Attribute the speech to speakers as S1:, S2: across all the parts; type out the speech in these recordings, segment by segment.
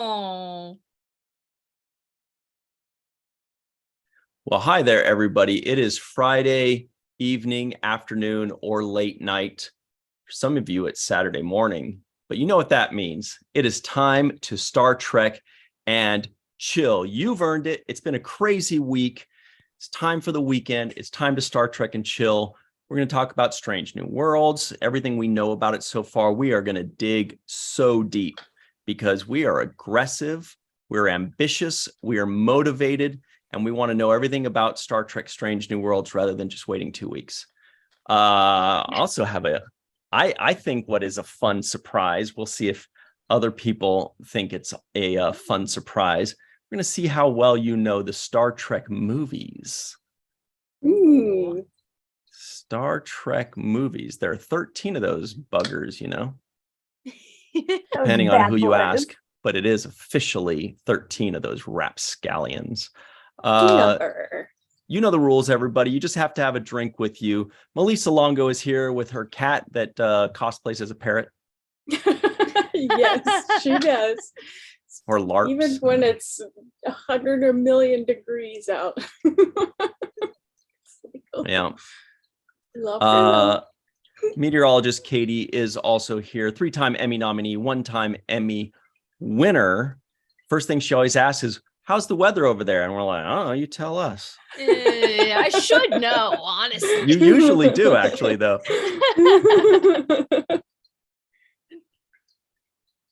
S1: Oh,
S2: Well, hi there, everybody. It is Friday evening, afternoon, or late night. For some of you, it's Saturday morning, but you know what that means. It is time to Star Trek and chill. You've earned it. It's been a crazy week. It's time for the weekend. It's time to Star Trek and chill. We're going to talk about Strange New Worlds, everything we know about it so far. We are going to dig so deep because we are aggressive, we're ambitious, we are motivated, and we want to know everything about Star Trek Strange New Worlds rather than just waiting 2 weeks. Also have I think what is a fun surprise. We'll see if other people think it's a fun surprise. We're going to see how well you know the Star Trek movies.
S1: ooh.
S2: Star Trek movies. There are 13 of those buggers, depending on who you ask, but it is officially 13 of those rapscallions. You know the rules, everybody. You just have to have a drink with you. Melissa Longo is here with her cat that cosplays as a parrot.
S3: Yes, she does.
S2: Or LARPs.
S3: Even when it's 100 or million degrees out.
S2: Yeah.
S3: Love her.
S2: Meteorologist Katie is also here. 3-time Emmy nominee, 1-time Emmy winner. First thing she always asks is, how's the weather over there? And we're like, oh, you tell us.
S1: I should know, honestly.
S2: You usually do, actually, though.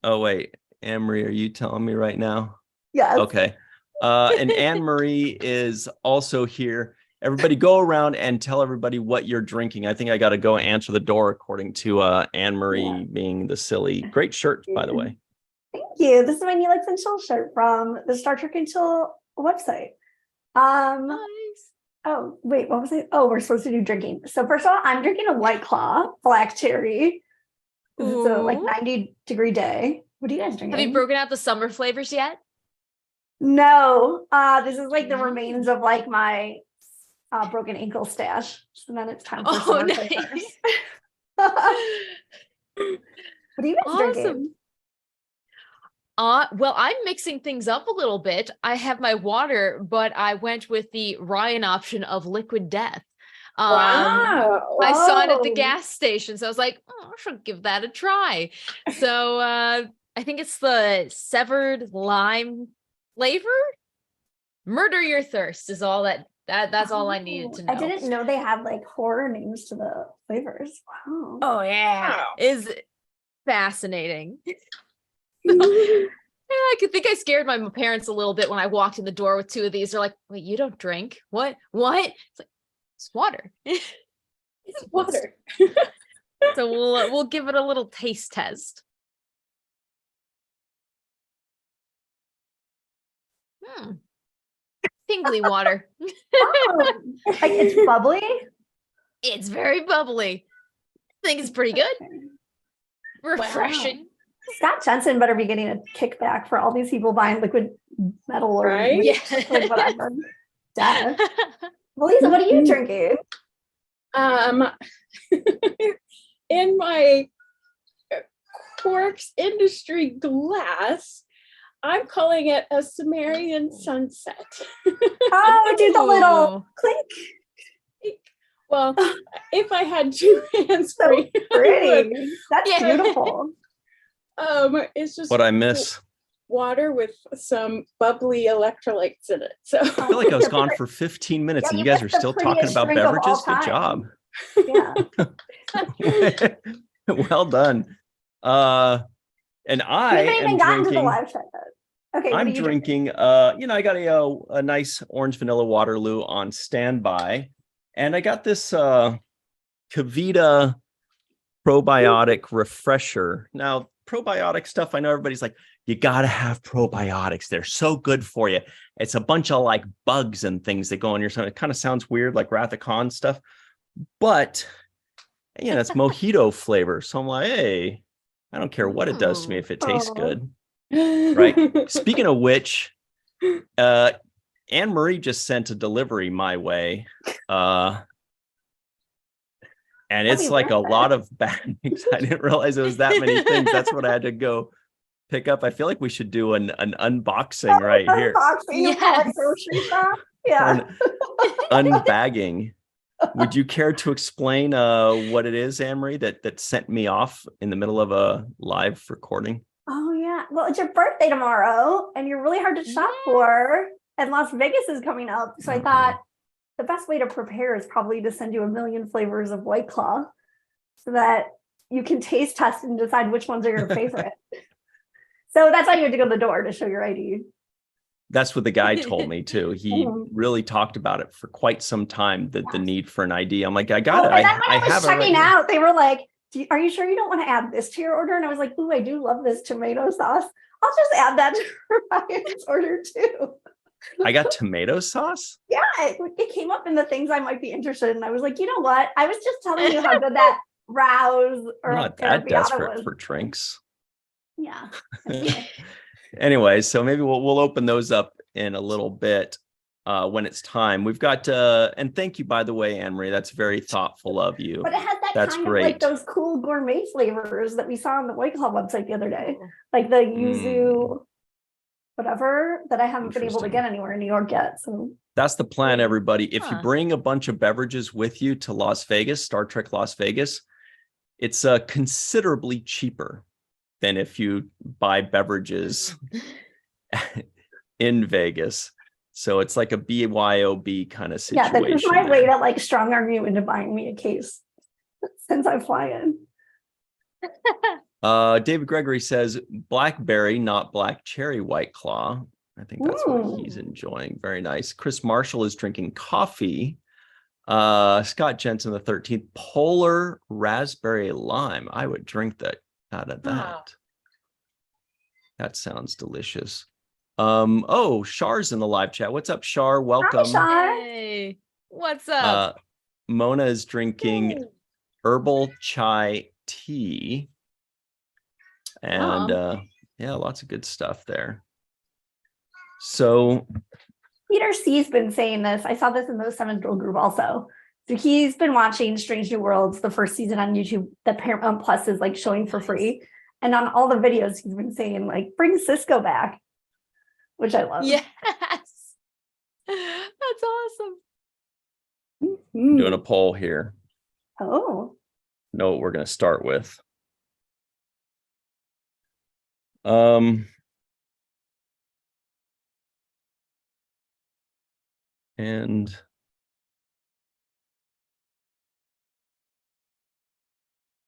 S2: Oh, wait. Anne-Marie, are you telling me right now?
S4: Yes.
S2: Okay. And Anne-Marie is also here. Everybody go around and tell everybody what you're drinking. I think I got to go answer the door according to Anne-Marie being the silly. Great shirt, by the way.
S4: Thank you. This is my Neelix and Chill shirt from the Star Trek and Chill website.
S1: Nice.
S4: Oh, wait, what was it? Oh, we're supposed to do drinking. So first of all, I'm drinking a White Claw, black cherry. It's a 90-degree day. What are you guys drinking?
S1: Have you broken out the summer flavors yet?
S4: No. This is like the remains of like my broken ankle stash. So then it's time for summer flavors. What are you guys drinking?
S1: Well, I'm mixing things up a little bit. I have my water, but I went with the Ryan option of Liquid Death.
S3: Wow.
S1: I saw it at the gas station, so I was like, oh, I should give that a try. So I think it's the severed lime flavor. Murder Your Thirst is all that's all I needed to know.
S4: I didn't know they had like horror names to the flavors. Wow.
S1: Oh yeah.
S3: Wow.
S1: Is fascinating. I could think I scared my parents a little bit when I walked in the door with 2 of these. They're like, wait, you don't drink? What? It's like, it's water.
S3: It's water.
S1: So we'll give it a little taste test. Tingly water.
S4: Oh, like it's bubbly?
S1: It's very bubbly. I think it's pretty good. Refreshing.
S4: Wow. Scott Jensen better be getting a kickback for all these people buying liquid metal or liquid whatever. Death. Melissa, what are you drinking?
S3: In my Quarks Industry glass, I'm calling it a Sumerian sunset.
S4: Oh, do the little clink.
S3: Well, if I had 2 hands free.
S4: So pretty. That's beautiful.
S3: It's just
S2: what I miss.
S3: Water with some bubbly electrolytes in it. So
S2: I feel like I was gone for 15 minutes and you guys are still talking about beverages. Good job.
S4: Yeah.
S2: Well done. And I am drinking.
S4: Okay,
S2: I'm drinking. I got a nice orange vanilla Waterloo on standby, and I got this Kavita probiotic refresher. Now, probiotic stuff, I know everybody's like, you got to have probiotics. They're so good for you. It's a bunch of like bugs and things that go in your stomach. It kind of sounds weird, like Wrath of Khan stuff, but it's mojito flavor. So I'm like, hey, I don't care what it does to me if it tastes good. Right. Speaking of which, Anne-Marie just sent a delivery my way. And it's like a lot of bags. I didn't realize it was that many things. That's what I had to go pick up. I feel like we should do an unboxing right here.
S4: Unboxing of our grocery shop. Yeah.
S2: Unbagging. Would you care to explain what it is, Anne-Marie, that sent me off in the middle of a live recording?
S4: Oh yeah. Well, it's your birthday tomorrow, and you're really hard to shop for. And Las Vegas is coming up. So I thought the best way to prepare is probably to send you a million flavors of White Claw so that you can taste test and decide which ones are your favorite. So that's why you had to go to the door to show your ID.
S2: That's what the guy told me too. He really talked about it for quite some time, the need for an ID. I'm like, I got it.
S4: And then when I was
S2: have
S4: checking
S2: it
S4: out, they were like, are you sure you don't want to add this to your order? And I was like, ooh, I do love this tomato sauce. I'll just add that to Ryan's order too.
S2: I got tomato sauce?
S4: Yeah, it came up in the things I might be interested in. I was like, you know what? I was just telling you how good that Rouse or
S2: Not that desperate
S4: was.
S2: for drinks.
S4: Yeah.
S2: Anyway, so maybe we'll open those up in a little bit when it's time. We've got and thank you, by the way, Anne-Marie. That's very thoughtful of you.
S4: But it has that
S2: That's
S4: kind
S2: great.
S4: of like those cool gourmet flavors that we saw on the White Claw website the other day, like the yuzu, whatever, that I haven't been able to get anywhere in New York yet. So
S2: that's the plan, everybody. If you bring a bunch of beverages with you to Las Vegas, Star Trek Las Vegas, it's considerably cheaper than if you buy beverages in Vegas. So it's like a BYOB kind of situation.
S4: Yeah, this is my way to like strong arm you into buying me a case since I fly in.
S2: David Gregory says blackberry, not black cherry White Claw. I think that's what he's enjoying. Very nice. Chris Marshall is drinking coffee. Scott Jensen, the 13th, polar raspberry lime. I would drink that out of that.
S3: Wow.
S2: That sounds delicious. Oh, Char's in the live chat. What's up, Char? Welcome.
S4: Hi, Char.
S1: Hey, what's up?
S2: Mona is drinking herbal chai tea. And yeah, lots of good stuff there. So
S4: Peter C's been saying this. I saw this in the Seventh Girl group also. So he's been watching Strange New Worlds, the first season on YouTube that Paramount Plus is like showing for free. And on all the videos, he's been saying like, bring Cisco back, which I love.
S1: Yes. That's awesome.
S2: doing a poll here.
S4: Oh.
S2: Know what we're going to start with. And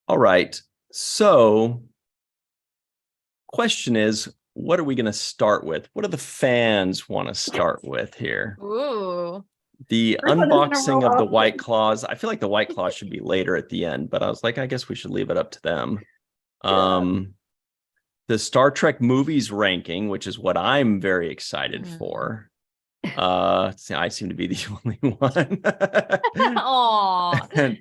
S2: all right. So question is, what are we going to start with? What do the fans want to start with here?
S1: Ooh.
S2: The unboxing of the White Claws. I feel like the White Claws should be later at the end, but I was like, I guess we should leave it up to them. The Star Trek movies ranking, which is what I'm very excited for. I seem to be the only one.
S1: Aww.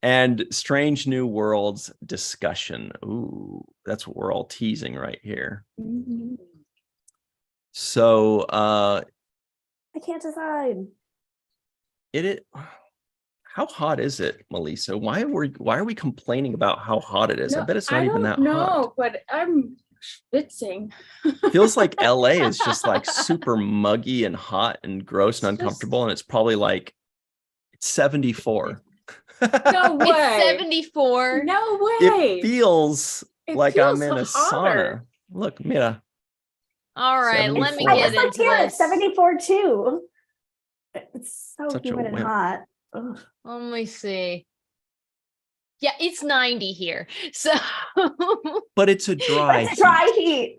S2: And Strange New Worlds discussion. Ooh, that's what we're all teasing right here. So
S4: I can't decide.
S2: How hot is it, Melissa? Why are we complaining about how hot it is? I bet it's not even that hot.
S3: No, but I'm schwitzing.
S2: Feels like LA is just like super muggy and hot and gross and uncomfortable, and it's probably like 74.
S3: No way.
S1: It's 74.
S3: No way.
S2: It feels like I'm in a sauna. Look, Mira.
S1: All right, let me
S2: 74.
S1: get into this.
S4: 74 too. It's so
S2: Such a
S4: humid and
S2: wimp.
S4: hot. Ugh.
S1: Let me see. Yeah, it's 90 here. So
S2: But it's a dry
S4: It's dry heat.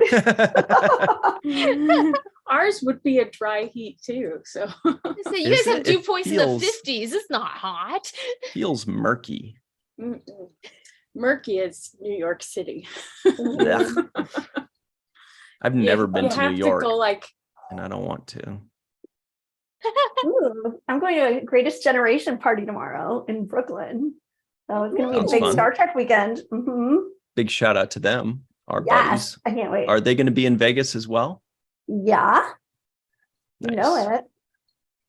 S3: Ours would be a dry heat too. So
S1: you guys
S2: Is
S1: have
S2: it?
S1: dew
S2: It
S1: points in the
S2: feels-
S1: 50s. It's not hot.
S2: feels murky.
S3: murky is New York City.
S2: Ugh. I've never been to New York,
S3: To go like
S2: and I don't want to.
S4: Ooh, I'm going to a Greatest Generation party tomorrow in Brooklyn. So it's going to be a
S2: Sounds
S4: big
S2: fun.
S4: Star Trek weekend.
S2: Big shout out to them, our
S4: Yes,
S2: buddies.
S4: I can't wait.
S2: Are they going to be in Vegas as well?
S4: Yeah, you know
S2: Nice.
S4: it.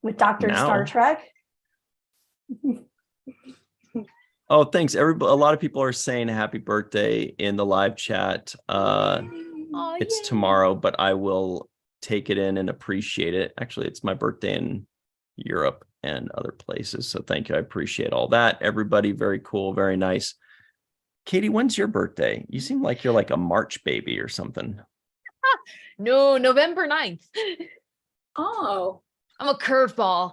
S4: With Dr.
S2: Now.
S4: Star Trek.
S2: Oh, thanks. Everybody, a lot of people are saying happy birthday in the live chat.
S1: Oh,
S2: It's
S1: yay.
S2: tomorrow, but I will take it in and appreciate it. Actually, it's my birthday in Europe and other places. So thank you. I appreciate all that. Everybody, very cool, very nice. Katie, when's your birthday? You seem like you're like a March baby or something.
S1: No, November 9th.
S3: Oh,
S1: I'm a curveball.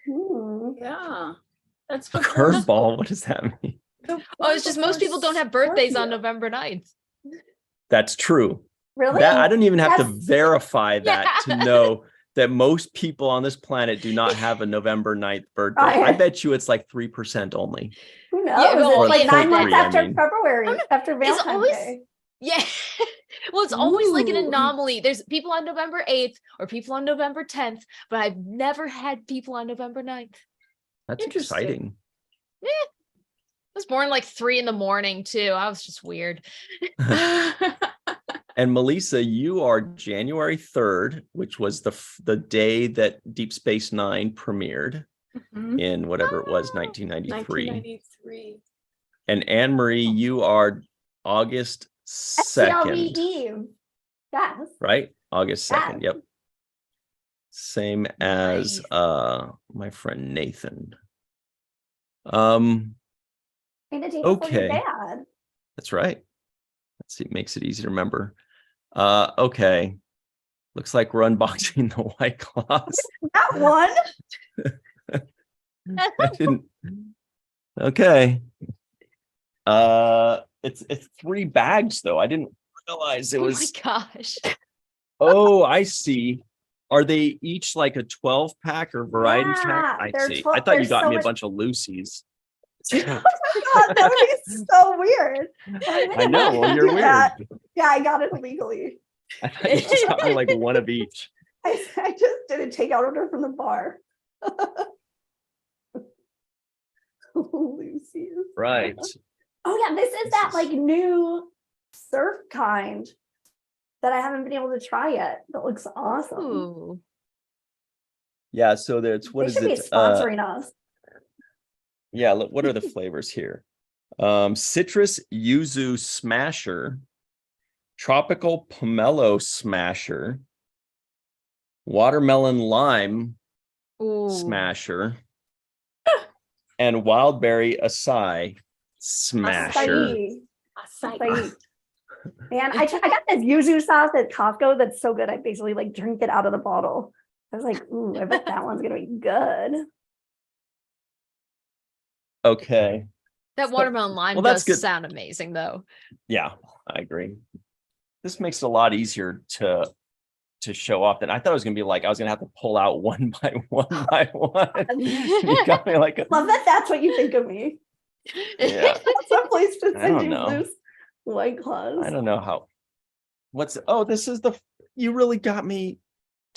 S4: Ooh.
S3: yeah. That's
S2: A
S3: before
S2: curveball? What does that mean?
S3: the
S1: Oh, it's just most people don't have birthdays on
S3: Scorpio.
S1: November 9th.
S2: That's true.
S4: Really?
S2: That I don't even have to
S4: That's-
S2: verify that to
S1: Yeah.
S2: know that most people on this planet do not have a November 9th birthday. I bet you it's like 3% only.
S4: Who knows?
S1: Yeah, well,
S4: It's like
S1: it's
S4: 9
S1: like
S4: months
S2: that.
S4: after
S2: I mean-
S4: February,
S1: Oh, no,
S4: after Valentine's
S1: always-
S4: Day.
S1: Yeah. Well, it's always like an
S3: Ooh.
S1: anomaly. There's people on November 8th or people on November 10th, but I've never had people on November 9th.
S2: That's
S3: Interesting.
S2: exciting.
S1: I was born like 3 a.m. too. I was just weird.
S2: And Melissa, you are January 3rd, which was the day that Deep Space Nine premiered
S3: Mhm.
S2: in whatever it was, 1993.
S3: 1993.
S2: And Anne Marie, you are August
S4: STLV
S2: 2nd,
S4: Eve. Yes.
S2: right? August 2nd.
S4: Yeah.
S2: Yep. Same as
S1: Nice.
S2: my friend Nathan.
S4: And the day before your
S2: Okay.
S4: dad.
S2: That's right. Let's see, it makes it easy to remember. Okay. Looks like we're unboxing the White Claws.
S4: That one.
S2: I didn't. Okay. It's 3 bags though. I didn't realize it
S1: Oh
S2: was.
S1: my gosh.
S2: Oh, I see. Are they each like a 12 pack or variety
S4: Yeah,
S2: pack? I
S4: they're
S2: see.
S4: 12
S2: I thought you
S4: there's
S2: got
S4: so
S2: me a
S4: much-
S2: bunch of Lucy's.
S4: Oh my God, that would be so weird.
S2: I know. Well, you're
S4: Do
S2: weird.
S4: that. Yeah, I got it illegally.
S2: I thought you just got me like one of each.
S4: I just did a takeout order from the bar. Lucy's.
S2: Right.
S4: Oh yeah, this is
S2: This
S4: that
S2: is-
S4: like new surf kind that I haven't been able to try yet. That looks awesome.
S1: Ooh.
S2: Yeah. So there's what
S4: They
S2: is
S4: should be
S2: it?
S4: sponsoring us.
S2: Yeah. Look, what are the flavors here? Citrus yuzu smasher, tropical pomelo smasher, watermelon lime
S1: Ooh.
S2: smasher, and wildberry acai smasher.
S4: Acai. Acai. Man, I got this yuzu sauce at Costco that's so good. I basically like drink it out of the bottle. I was like, ooh, I bet that one's gonna be good.
S2: Okay.
S1: That watermelon lime
S2: well, that's
S1: does
S2: good.
S1: sound amazing though.
S2: Yeah, I agree. This makes it a lot easier to show off than I thought it was gonna be. Like I was gonna have to pull out one by one by one. You got me like a,
S4: Love that that's what you think of me.
S2: yeah.
S4: That's a place to
S2: I
S4: send
S2: don't
S4: you
S2: know.
S4: loose White Claws.
S2: I don't know how. This is you really got me.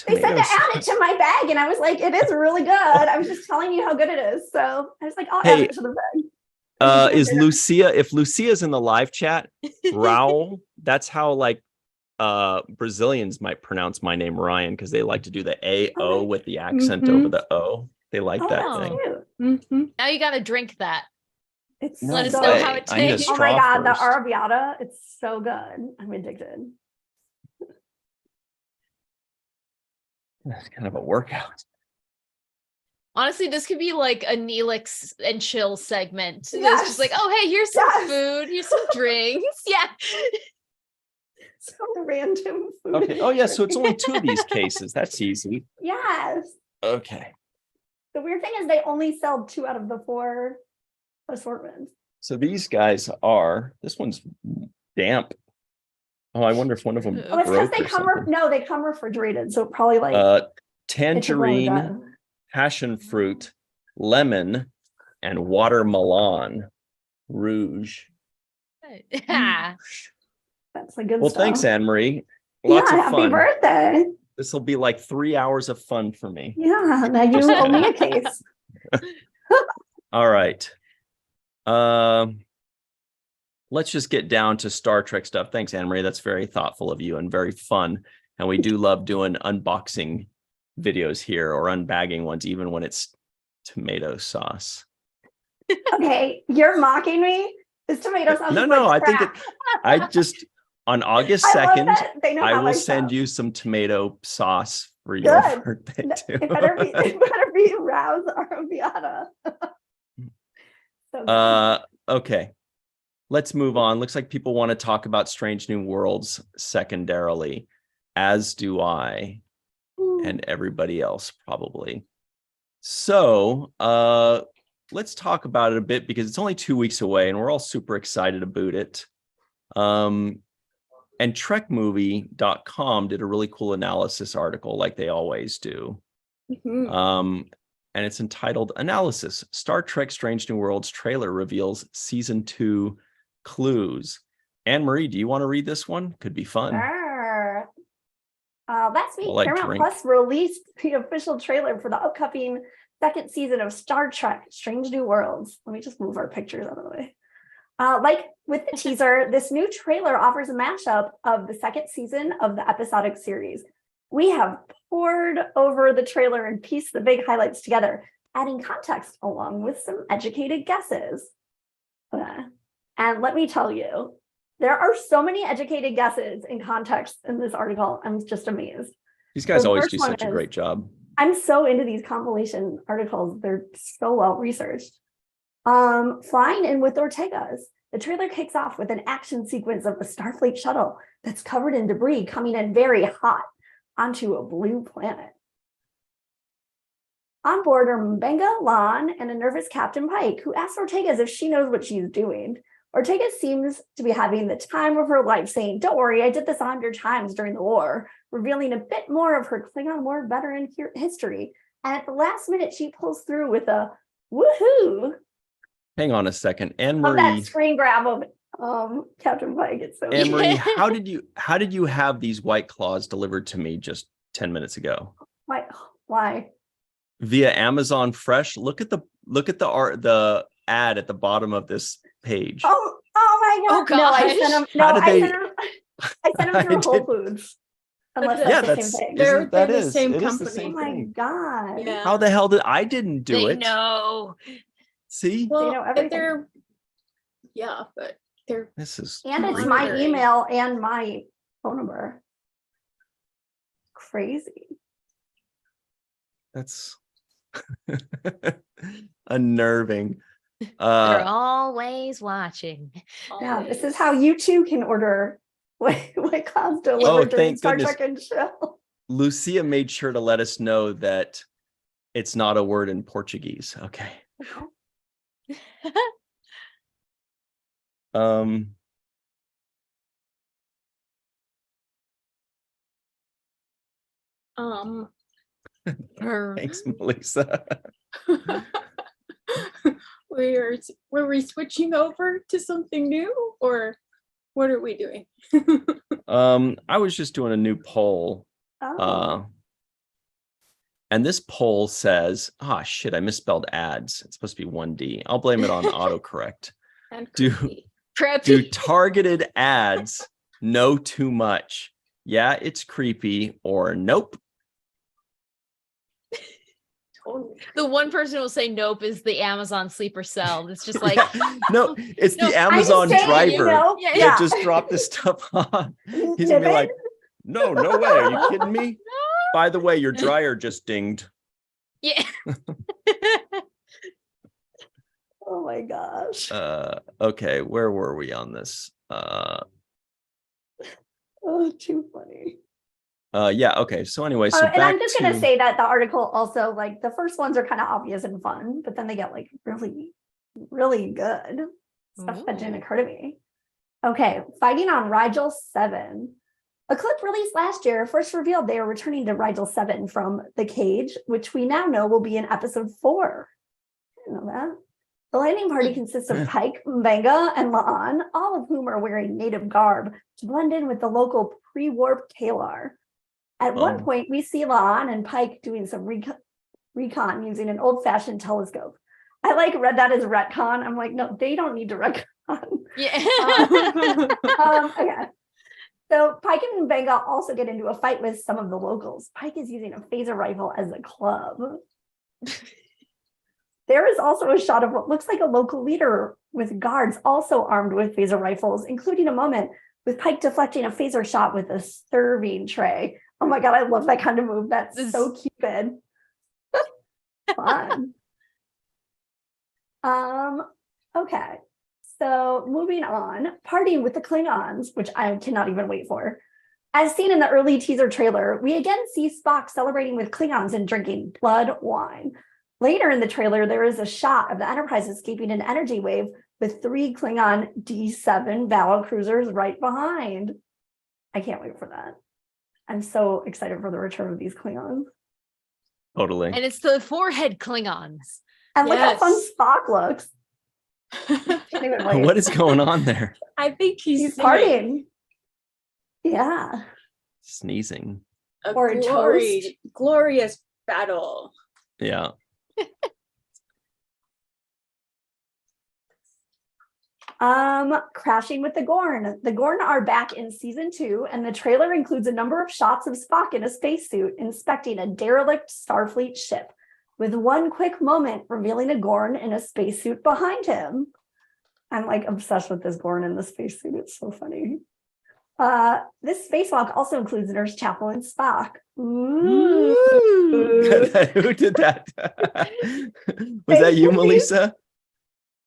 S4: They said to
S2: tomatoes.
S4: add it to my bag, and I was like, it is really good. I was just telling you how good it is. So I was like, I'll add
S2: Hey,
S4: it to the bag.
S2: Is Lucia, if Lucia's in the live chat, Raul, that's how like Brazilians might pronounce my name Ryan, because they like to do the A-O with the accent over the O. They like
S4: Oh,
S2: that
S4: that's
S2: thing.
S4: cute.
S3: Mhm.
S1: Now you gotta drink that.
S4: It's
S2: No
S1: Let us
S4: so
S1: know
S2: way.
S1: how it
S2: I need a
S1: tastes.
S4: Oh my
S2: straw
S4: God, the
S2: first.
S4: arrabbiata, it's so good. I'm addicted.
S2: That's kind of a workout.
S1: Honestly, this could be like a Neelix and chill segment. It's
S4: Yes.
S1: just like, oh hey, here's some
S4: Yes.
S1: food, here's some drinks. Yeah.
S4: Some random food.
S2: Okay. Oh yeah. So it's only 2 of these cases. That's easy.
S4: Yes.
S2: Okay.
S4: The weird thing is they only sell 2 out of the 4 assortments.
S2: So these guys are. This one's damp. Oh, I wonder if one of them
S1: Oh,
S4: Oh, it's because
S2: broke
S4: they
S2: or
S4: come
S2: something.
S4: no, they come refrigerated, so probably like
S2: Uh,
S4: it took long to
S2: tangerine,
S4: done.
S2: passion fruit, lemon, and watermelon rouge.
S1: Yeah.
S4: That's a good
S2: Well,
S4: stuff.
S2: thanks, Anne Marie. Lots
S4: yeah,
S2: of
S4: happy
S2: fun.
S4: birthday.
S2: This will be like 3 hours of fun for me.
S4: Yeah, now you owe me a case.
S2: All right. Let's just get down to Star Trek stuff. Thanks, Anne Marie. That's very thoughtful of you and very fun. And we do love doing unboxing videos here, or unbagging ones, even when it's tomato sauce.
S4: Okay, you're mocking me. This tomato sauce
S2: No,
S4: is
S2: no,
S4: like
S2: I think
S4: crap.
S2: I just On August
S4: I love
S2: 2nd,
S4: that they know
S2: I
S4: how
S2: will
S4: I
S2: send
S4: shop.
S2: you some tomato sauce for your
S4: Good.
S2: birthday too.
S4: It better be Rouse Arrabbiata. So good.
S2: Okay. Let's move on. Looks like people want to talk about Strange New Worlds secondarily, as do I and everybody else probably. So let's talk about it a bit because it's only 2 weeks away and we're all super excited about it. And trekmovie.com did a really cool analysis article like they always do.
S3: Mhm.
S2: And it's entitled Analysis, Star Trek Strange New Worlds trailer reveals season 2 clues. Anne-Marie, do you want to read this one? Could be fun.
S4: Sure. Last week,
S2: While I
S4: Paramount
S2: drink.
S4: Plus released the official trailer for the upcoming second season of Star Trek Strange New Worlds. Let me just move our pictures out of the way. Like with the teaser, this new trailer offers a mashup of the second season of the episodic series. We have pored over the trailer and pieced the big highlights together, adding context along with some educated guesses. And let me tell you, there are so many educated guesses and context in this article. I'm just amazed.
S2: These guys
S4: The
S2: always
S4: first
S2: do
S4: one
S2: such a
S4: is-
S2: great job.
S4: I'm so into these compilation articles. They're so well researched. Flying in with Ortegas. The trailer kicks off with an action sequence of a Starfleet shuttle that's covered in debris coming in very hot onto a blue planet. On board are Mbenga, Lon, and a nervous Captain Pike, who asks Ortegas if she knows what she's doing. Ortega seems to be having the time of her life, saying, "Don't worry, I did this 100 times during the war," revealing a bit more of her Klingon War veteran history. And at the last minute, she pulls through with a woohoo
S2: Hang on a second.
S4: of that
S2: Anne-Marie,
S4: screen grab of Captain Pike. It's so
S2: Anne-Marie,
S1: Yeah.
S2: how did you have these White Claws delivered to me just 10 minutes ago?
S4: Why?
S2: Via Amazon Fresh. Look at the ad at the bottom of this page.
S4: Oh my
S1: Oh,
S4: god! No, I sent
S1: gosh.
S4: them.
S2: How
S4: No,
S2: did they-
S4: I sent them through
S2: I
S4: Whole
S2: did-
S4: Foods. Unless
S3: Yeah,
S4: that's the
S2: that's-
S4: same thing.
S3: They're
S2: that
S3: the
S2: is-
S3: same
S2: it is the
S3: company.
S4: Oh
S2: same
S4: my
S2: thing.
S4: god!
S3: Yeah.
S2: How the hell did I didn't do
S1: They
S2: it?
S1: know.
S2: See,
S3: Well,
S4: know
S3: but
S4: everything.
S3: they're but they're
S2: this is
S4: And it's my
S3: monitoring.
S4: email and my phone number. Crazy.
S2: that's unnerving.
S1: They're always watching.
S4: Yeah, this is how you too can order White Clouds delivered
S2: Oh,
S4: during
S2: thank
S4: Star
S2: goodness.
S4: Trek and Chill.
S2: Lucia made sure to let us know that it's not a word in Portuguese. Okay. Um, thanks, Melissa.
S3: were we switching over to something new, or what are we doing?
S2: I was just doing a new poll.
S4: Oh,
S2: And this poll says, shit, I misspelled ads. It's supposed to be 1D. I'll blame it on autocorrect.
S3: And
S2: do-
S3: creepy.
S1: Preppy.
S2: Do targeted ads know too much? Yeah, it's creepy, or nope.
S3: Totally.
S1: The one person who will say nope is the Amazon sleeper cell. It's just like,
S2: No, it's
S1: No,
S2: the
S1: I'm
S2: Amazon
S4: saying,
S2: driver
S1: Yeah,
S2: that just dropped this stuff on. He's gonna be like, no way. Are you kidding me? By the way, your dryer just dinged.
S1: yeah.
S4: oh my gosh.
S2: Okay, where were we on this?
S4: Oh, too funny.
S2: Yeah, okay. So anyway, so
S4: And
S2: back
S4: I'm just gonna say that the article also, like, the first ones are kind of obvious and fun, but then they get like really, really good stuff that didn't
S1: Ooh.
S4: occur to me. Okay, fighting on Rigel 7. A clip released last year first revealed they are returning to Rigel 7 from The Cage, which we now know will be in episode 4. I didn't know that. The landing party consists of Pike, Mbenga, and La'an, all of whom are wearing native garb to blend in with the local pre-warp Kalar. At one point, we see La'an and Pike doing some recon using an old-fashioned telescope. I read that as retcon. I'm like, no, they don't need to retcon.
S1: Yeah.
S4: Okay. So Pike and Mbenga also get into a fight with some of the locals. Pike is using a phaser rifle as a club. There is also a shot of what looks like a local leader with guards also armed with phaser rifles, including a moment with Pike deflecting a phaser shot with a serving tray. Oh my god, I love that kind of move. That's so Cupid. Fun. Okay. So moving on, partying with the Klingons, which I cannot even wait for. As seen in the early teaser trailer, we again see Spock celebrating with Klingons and drinking blood wine. Later in the trailer, there is a shot of the Enterprise escaping an energy wave with 3 Klingon D7 battle cruisers right behind. I can't wait for that. I'm so excited for the return of these Klingons.
S2: Totally.
S1: And it's the forehead Klingons.
S4: And look how fun
S3: Yes.
S4: Spock looks. Can't even wait.
S2: What is going on there?
S3: I think
S4: He's
S3: singing
S4: partying. Yeah.
S2: Sneezing.
S3: a
S4: Or a toast.
S3: glorious battle.
S2: Yeah.
S4: Crashing with the Gorn. The Gorn are back in season 2, and the trailer includes a number of shots of Spock in a spacesuit inspecting a derelict Starfleet ship, with one quick moment revealing a Gorn in a spacesuit behind him. I'm like obsessed with this Gorn in the spacesuit. It's so funny. This spacewalk also includes Nurse Chapel and Spock. Ooh.
S2: Who did that? Was that you, Melissa?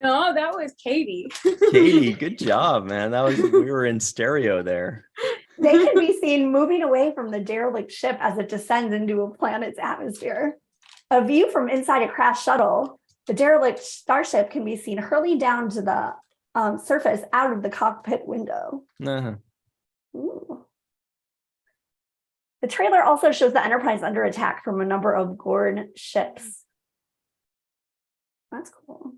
S3: No, that was Katie.
S2: Katie, good job, man. We were in stereo there.
S4: They can be seen moving away from the derelict ship as it descends into a planet's atmosphere. A view from inside a crashed shuttle, the derelict starship can be seen hurling down to the surface out of the cockpit window.
S2: Uh-huh.
S4: Ooh. The trailer also shows the Enterprise under attack from a number of Gorn ships. That's cool.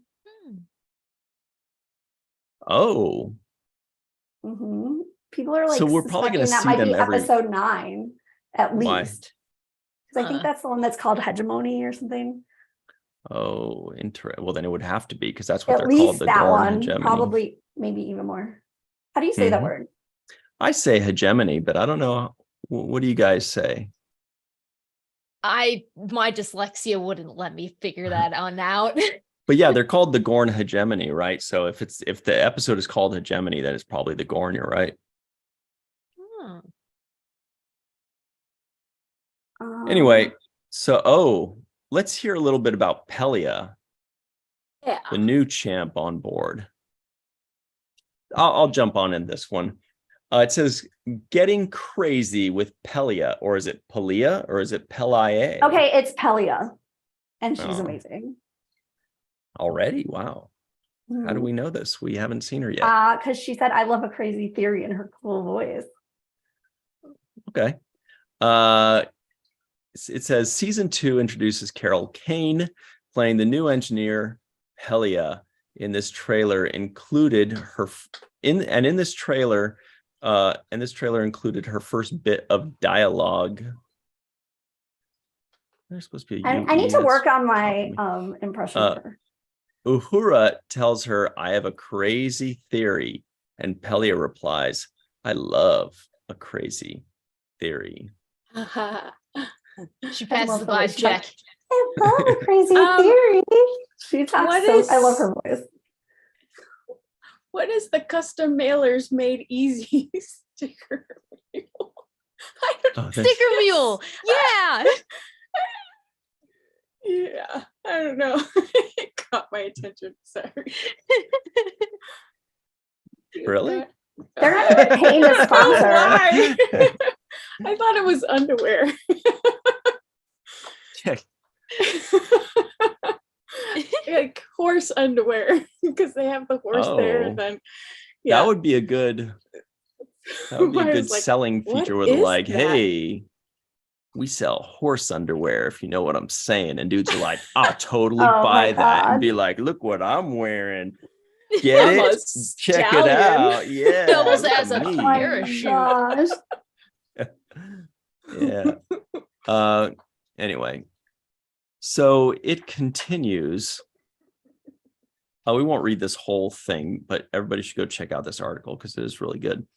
S2: Oh,
S4: People are like,
S2: So we're probably gonna
S4: suspecting that
S2: see
S4: might
S2: them
S4: be
S2: every-
S4: episode 9 at
S2: Why?
S4: least. Because I think that's the one that's called Hegemony or something.
S2: oh, interesting. Well, then it would have to be because that's what
S4: At
S2: they're called,
S4: least
S2: the
S4: that
S2: Gorn
S4: one,
S2: hegemony.
S4: probably, maybe even more. How do you say that
S2: Mhm.
S4: word?
S2: I say hegemony, but I don't know. What do you guys say?
S1: My dyslexia wouldn't let me figure that on out.
S2: But yeah, they're called the Gorn hegemony, right? So if the episode is called hegemony, then it's probably the Gorn. You're right. Anyway, so let's hear a little bit about Pelia,
S3: Yeah.
S2: the new champ on board. I'll jump on in this one. It says getting crazy with Pelia, or is it Pelia, or is it Pelia?
S4: Okay, it's Pelia, and she's
S2: Oh.
S4: amazing.
S2: Already? Wow. How do we know this? We haven't seen her yet.
S4: Because she said, "I love a crazy theory" in her cool voice.
S2: Okay. It says season 2 introduces Carol Kane playing the new engineer Pelia. In this trailer included her in this trailer included her first bit of dialogue. There's supposed to be
S4: I need to work on my impression of her.
S2: Uhura tells her, "I have a crazy theory," and Pelia replies, "I love a crazy theory."
S1: She
S4: I
S1: passes
S4: love
S1: the
S4: the way
S1: vibe
S4: she
S1: check.
S4: I love a crazy theory. She talks
S3: what
S4: so.
S3: is-
S4: I love her voice.
S3: What is the custom mailers made easy sticker? I don't
S2: Oh, that's-
S1: Sticker mule. Yeah.
S3: Yeah, I don't know. It caught my attention. Sorry.
S2: Really?
S4: They're not even paying to sponsor.
S3: Why? I thought it was underwear.
S2: Yeah.
S3: Like horse underwear because they have the horse there,
S2: Oh.
S3: and then
S2: That would be a good
S3: I
S2: good
S3: was like,
S2: selling
S3: "What
S2: feature with
S3: is
S2: like,
S3: that?"
S2: hey, we sell horse underwear, if you know what I'm saying. And dudes are like, I'll totally
S4: Oh my
S2: buy that and
S4: God.
S2: be like, look what I'm wearing. Get
S3: I'm a
S2: it? Check it
S3: stallion.
S2: out. Yeah.
S1: Doubles
S2: look
S1: as
S2: at
S1: a
S2: me.
S4: Oh my
S1: parachute.
S4: gosh.
S2: Yeah. Anyway, so it continues. We won't read this whole thing, but everybody should go check out this article because it is really good.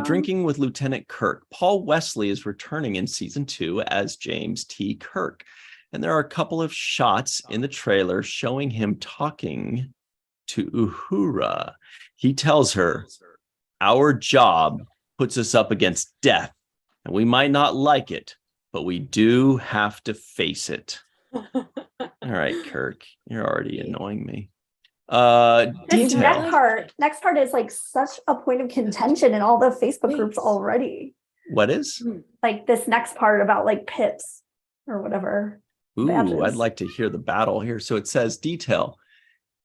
S2: Drinking with Lieutenant Kirk. Paul Wesley is returning in season 2 as James T. Kirk. And there are a couple of shots in the trailer showing him talking to Uhura. He tells her, Our job puts us up against death, and we might not like it, but we do have to face it. All right, Kirk, you're already annoying me.
S4: This
S2: Detail.
S4: next part is like such a point of contention in all the Facebook groups already.
S2: What is?
S4: Like this next part about like pips or whatever.
S2: Ooh,
S4: badges.
S2: I'd like to hear the battle here. So it says detail.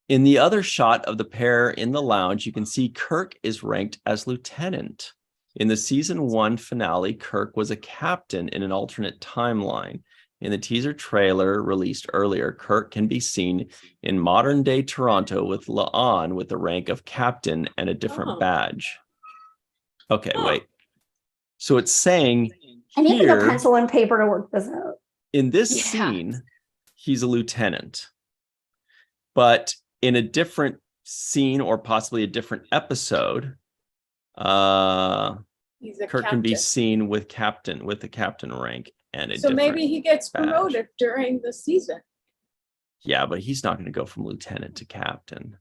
S2: In the other shot of the pair in the lounge, you can see Kirk is ranked as lieutenant. In the season 1 finale, Kirk was a captain in an alternate timeline. In the teaser trailer released earlier, Kirk can be seen in modern-day Toronto with La'an with the rank of captain and a different badge. Okay, wait. So it's saying
S4: I need like a
S2: here,
S4: pencil and paper to work this out.
S2: in this scene, he's a lieutenant. But in a different scene or possibly a different episode,
S3: He's a
S2: Kirk can be
S3: captain.
S2: seen with the captain rank and a
S3: So maybe
S2: different
S3: he gets
S2: badge.
S3: promoted during the season.
S2: Yeah, but he's not going to go from lieutenant to captain.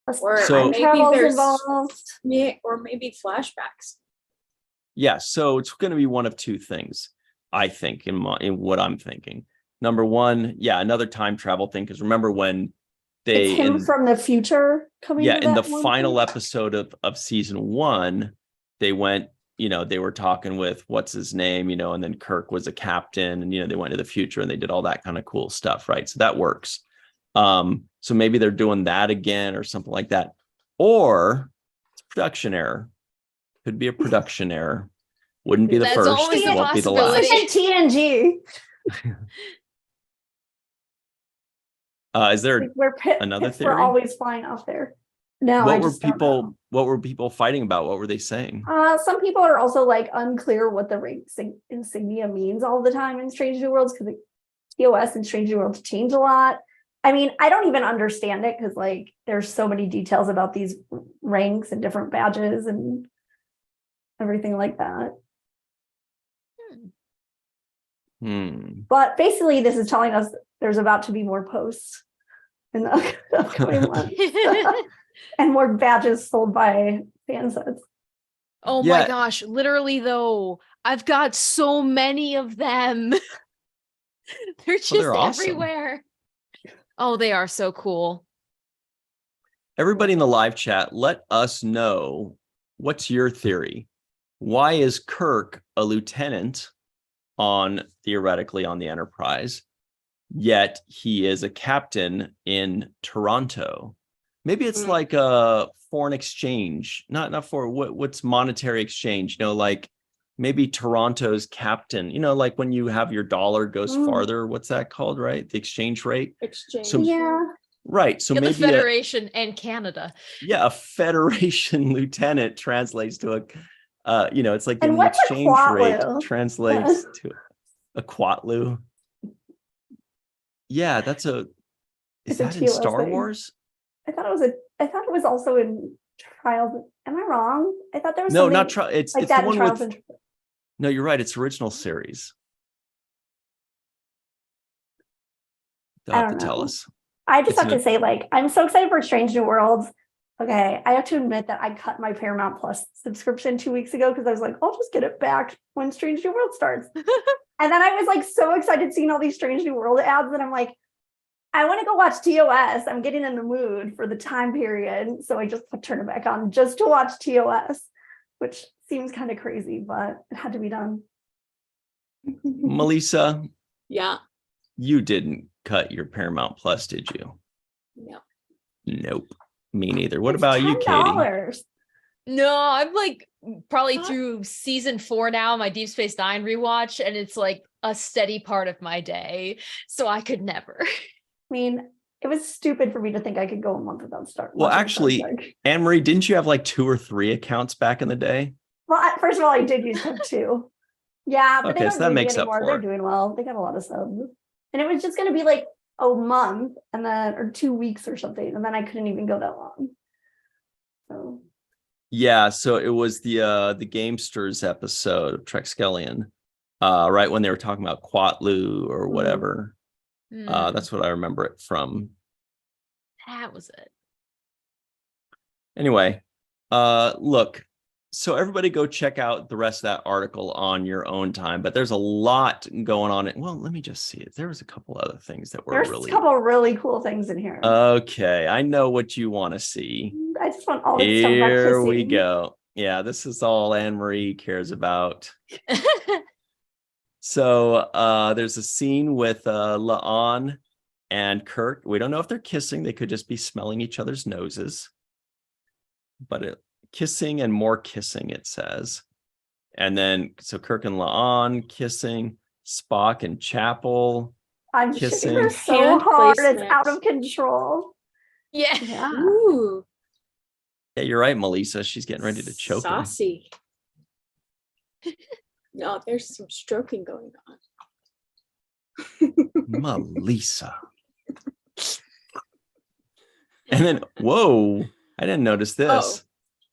S3: Or
S2: So-
S3: maybe
S4: Travels
S3: there's
S4: involved.
S3: or maybe flashbacks.
S2: Yeah, so it's going to be one of two things, I think, in what I'm thinking. Number one, yeah, another time travel thing, because remember when they
S4: It's him from the future coming.
S2: yeah,
S4: to
S2: in the
S4: that one
S2: final
S4: thing?
S2: episode of season 1, they went, they were talking with what's his name, and then Kirk was a captain, and they went to the future and they did all that kind of cool stuff, right? So that works. So maybe they're doing that again or something like that, or it's a production error. Could be a production error. Wouldn't be the
S1: That's
S2: first.
S1: always
S4: a
S2: Won't be the
S1: possibility.
S2: last.
S4: It's like TNG.
S2: Is there
S4: Like where
S2: another
S4: pips were
S2: theory?
S4: always flying off there. No,
S2: what
S4: I
S2: were
S4: just don't know.
S2: what were people fighting about? What were they saying?
S4: Some people are also like unclear what the rank insignia means all the time in Strange New Worlds because TOS and Strange New Worlds change a lot. I mean, I don't even understand it because like there's so many details about these ranks and different badges and everything like that. But basically, this is telling us there's about to be more posts in the upcoming months and more badges sold by fan sets.
S1: Oh
S2: Yeah.
S1: my gosh, literally though, I've got so many of them. They're just
S2: they're awesome.
S1: everywhere. Oh, they are so cool.
S2: Everybody in the live chat, let us know, what's your theory? Why is Kirk a lieutenant theoretically on the Enterprise, yet he is a captain in Toronto? Maybe it's like a foreign exchange, not for what's monetary exchange, like maybe Toronto's captain, like when you have your dollar goes farther, what's that called, right? The exchange rate.
S3: Exchange.
S2: So-
S4: Yeah.
S2: Right. So
S1: Yeah, the
S2: maybe
S1: Federation and Canada.
S2: a Federation lieutenant translates to it's like
S4: And
S2: the
S4: what's a
S2: exchange rate
S4: Quatlu?
S2: translates to a Quatlu. Yeah, is
S4: It's a
S2: that in
S4: TOS
S2: Star
S4: thing.
S2: Wars?
S4: I thought it was also in Trials. Am I wrong? I thought there was
S2: No,
S4: something
S2: not try. It's
S4: like
S2: it's the
S4: that in
S2: one
S4: Trials
S2: with.
S4: and
S2: No, you're right. It's original series. They'll
S4: I
S2: have to
S4: don't
S2: tell
S4: know.
S2: us.
S4: I just
S2: It's
S4: have to say, like, I'm so excited for Strange New Worlds. Okay, I have to admit that I cut my Paramount Plus subscription 2 weeks ago because I was like, I'll just get it back when Strange New World starts. And then I was like so excited seeing all these Strange New World ads that I'm like, I want to go watch TOS. I'm getting in the mood for the time period. So I just turn it back on just to watch TOS, which seems kind of crazy, but it had to be done.
S2: Melissa,
S3: Yeah.
S2: you didn't cut your Paramount Plus, did you?
S3: No.
S2: Nope. Me neither. What
S4: It's
S2: about you, Katie?
S4: $10.
S1: No, I'm like probably through season 4 now, my Deep Space Nine rewatch, and it's like a steady part of my day. So I could never.
S4: I mean, it was stupid for me to think I could go a month without starting.
S2: Well, actually, Anne-Marie, didn't you have like 2 or 3 accounts back in the day?
S4: Well, first of all, I did use them too. Yeah, but
S2: Okay,
S4: they
S2: so
S4: don't
S2: that
S4: do
S2: makes
S4: me
S2: up
S4: anymore.
S2: for
S4: They're
S2: it.
S4: doing well. They got a lot of subs, and it was just going to be like a month, and then or 2 weeks or something, and then I couldn't even go that long. So
S2: Yeah, so it was the Gamesters episode of Trexkellian, right when they were talking about Quatlu or whatever. That's what I remember it from.
S1: That was it.
S2: Anyway, Look, so everybody go check out the rest of that article on your own time, but there's a lot going on. Well, let me just see it. There was a couple other things that were
S4: There's
S2: really
S4: a couple of really cool things in here.
S2: okay. I know what you want to see.
S4: I just want all the stuff about
S2: Here we
S4: kissing.
S2: go. Yeah, this is all Anne-Marie cares about. So there's a scene with La'an and Kirk. We don't know if they're kissing. They could just be smelling each other's noses. But kissing and more kissing, it says. And then, so Kirk and La'an kissing, Spock and Chapel.
S4: I'm
S2: Kissing.
S4: shitting her so
S3: Hand
S4: hard. It's
S3: placement.
S4: out of control.
S1: Yeah.
S4: Yeah.
S3: Ooh,
S2: Yeah, you're right, Melissa. She's getting ready to choke him.
S3: saucy. No, there's some stroking going on.
S2: Melissa. And then, whoa, I didn't notice this.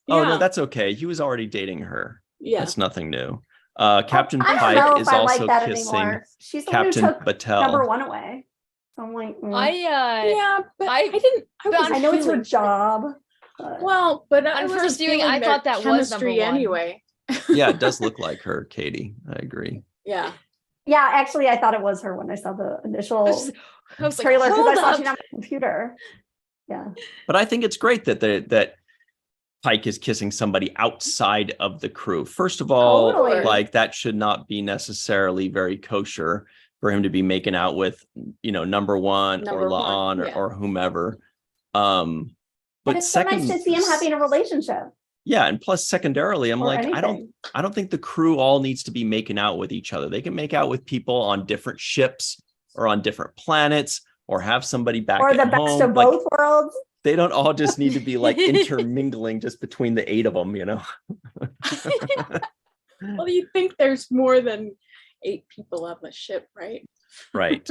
S2: Oh, no,
S3: yeah.
S2: that's okay. He was already dating her.
S3: Yeah.
S2: That's nothing new. Captain
S4: I don't know
S2: Pike
S4: if
S2: is
S4: I
S2: also
S4: like that
S2: kissing
S4: anymore. She's the one
S2: Captain
S4: who took
S2: Battelle.
S4: number one away. So I'm like,
S3: Yeah, but
S1: I
S3: I didn't. I,
S1: found-
S3: was
S4: I know it's her
S3: feeling-
S4: job. But
S3: Well, but I
S1: On
S3: wasn't
S1: first viewing,
S3: feeling
S1: I
S3: their
S1: thought that was number
S3: chemistry
S1: one.
S3: anyway.
S2: Yeah, it does look like her, Katie. I agree.
S3: Yeah.
S4: yeah, actually, I thought it was her when I saw the initial
S1: I was like,
S4: trailer because I
S1: hold
S4: saw
S1: up.
S4: it on my computer. Yeah.
S2: But I think it's great that that Pike is kissing somebody outside of the crew. First of all,
S4: Totally.
S2: like that should not be necessarily very kosher for him to be making out with, number one or
S3: Number one,
S2: La'an
S3: yeah.
S2: or whomever.
S4: But
S2: But
S4: it's so nice to see him having a relationship
S2: yeah, and plus secondarily, I'm
S4: or
S2: like,
S4: anything.
S2: I don't think the crew all needs to be making out with each other. They can make out with people on different ships or on different planets or have somebody back
S4: Or
S2: at
S4: the best
S2: home.
S4: of
S2: Like,
S4: both worlds.
S2: they don't all just need to be like intermingling just between the 8 of them,
S3: Well, you think there's more than 8 people on the ship, right?
S2: Right.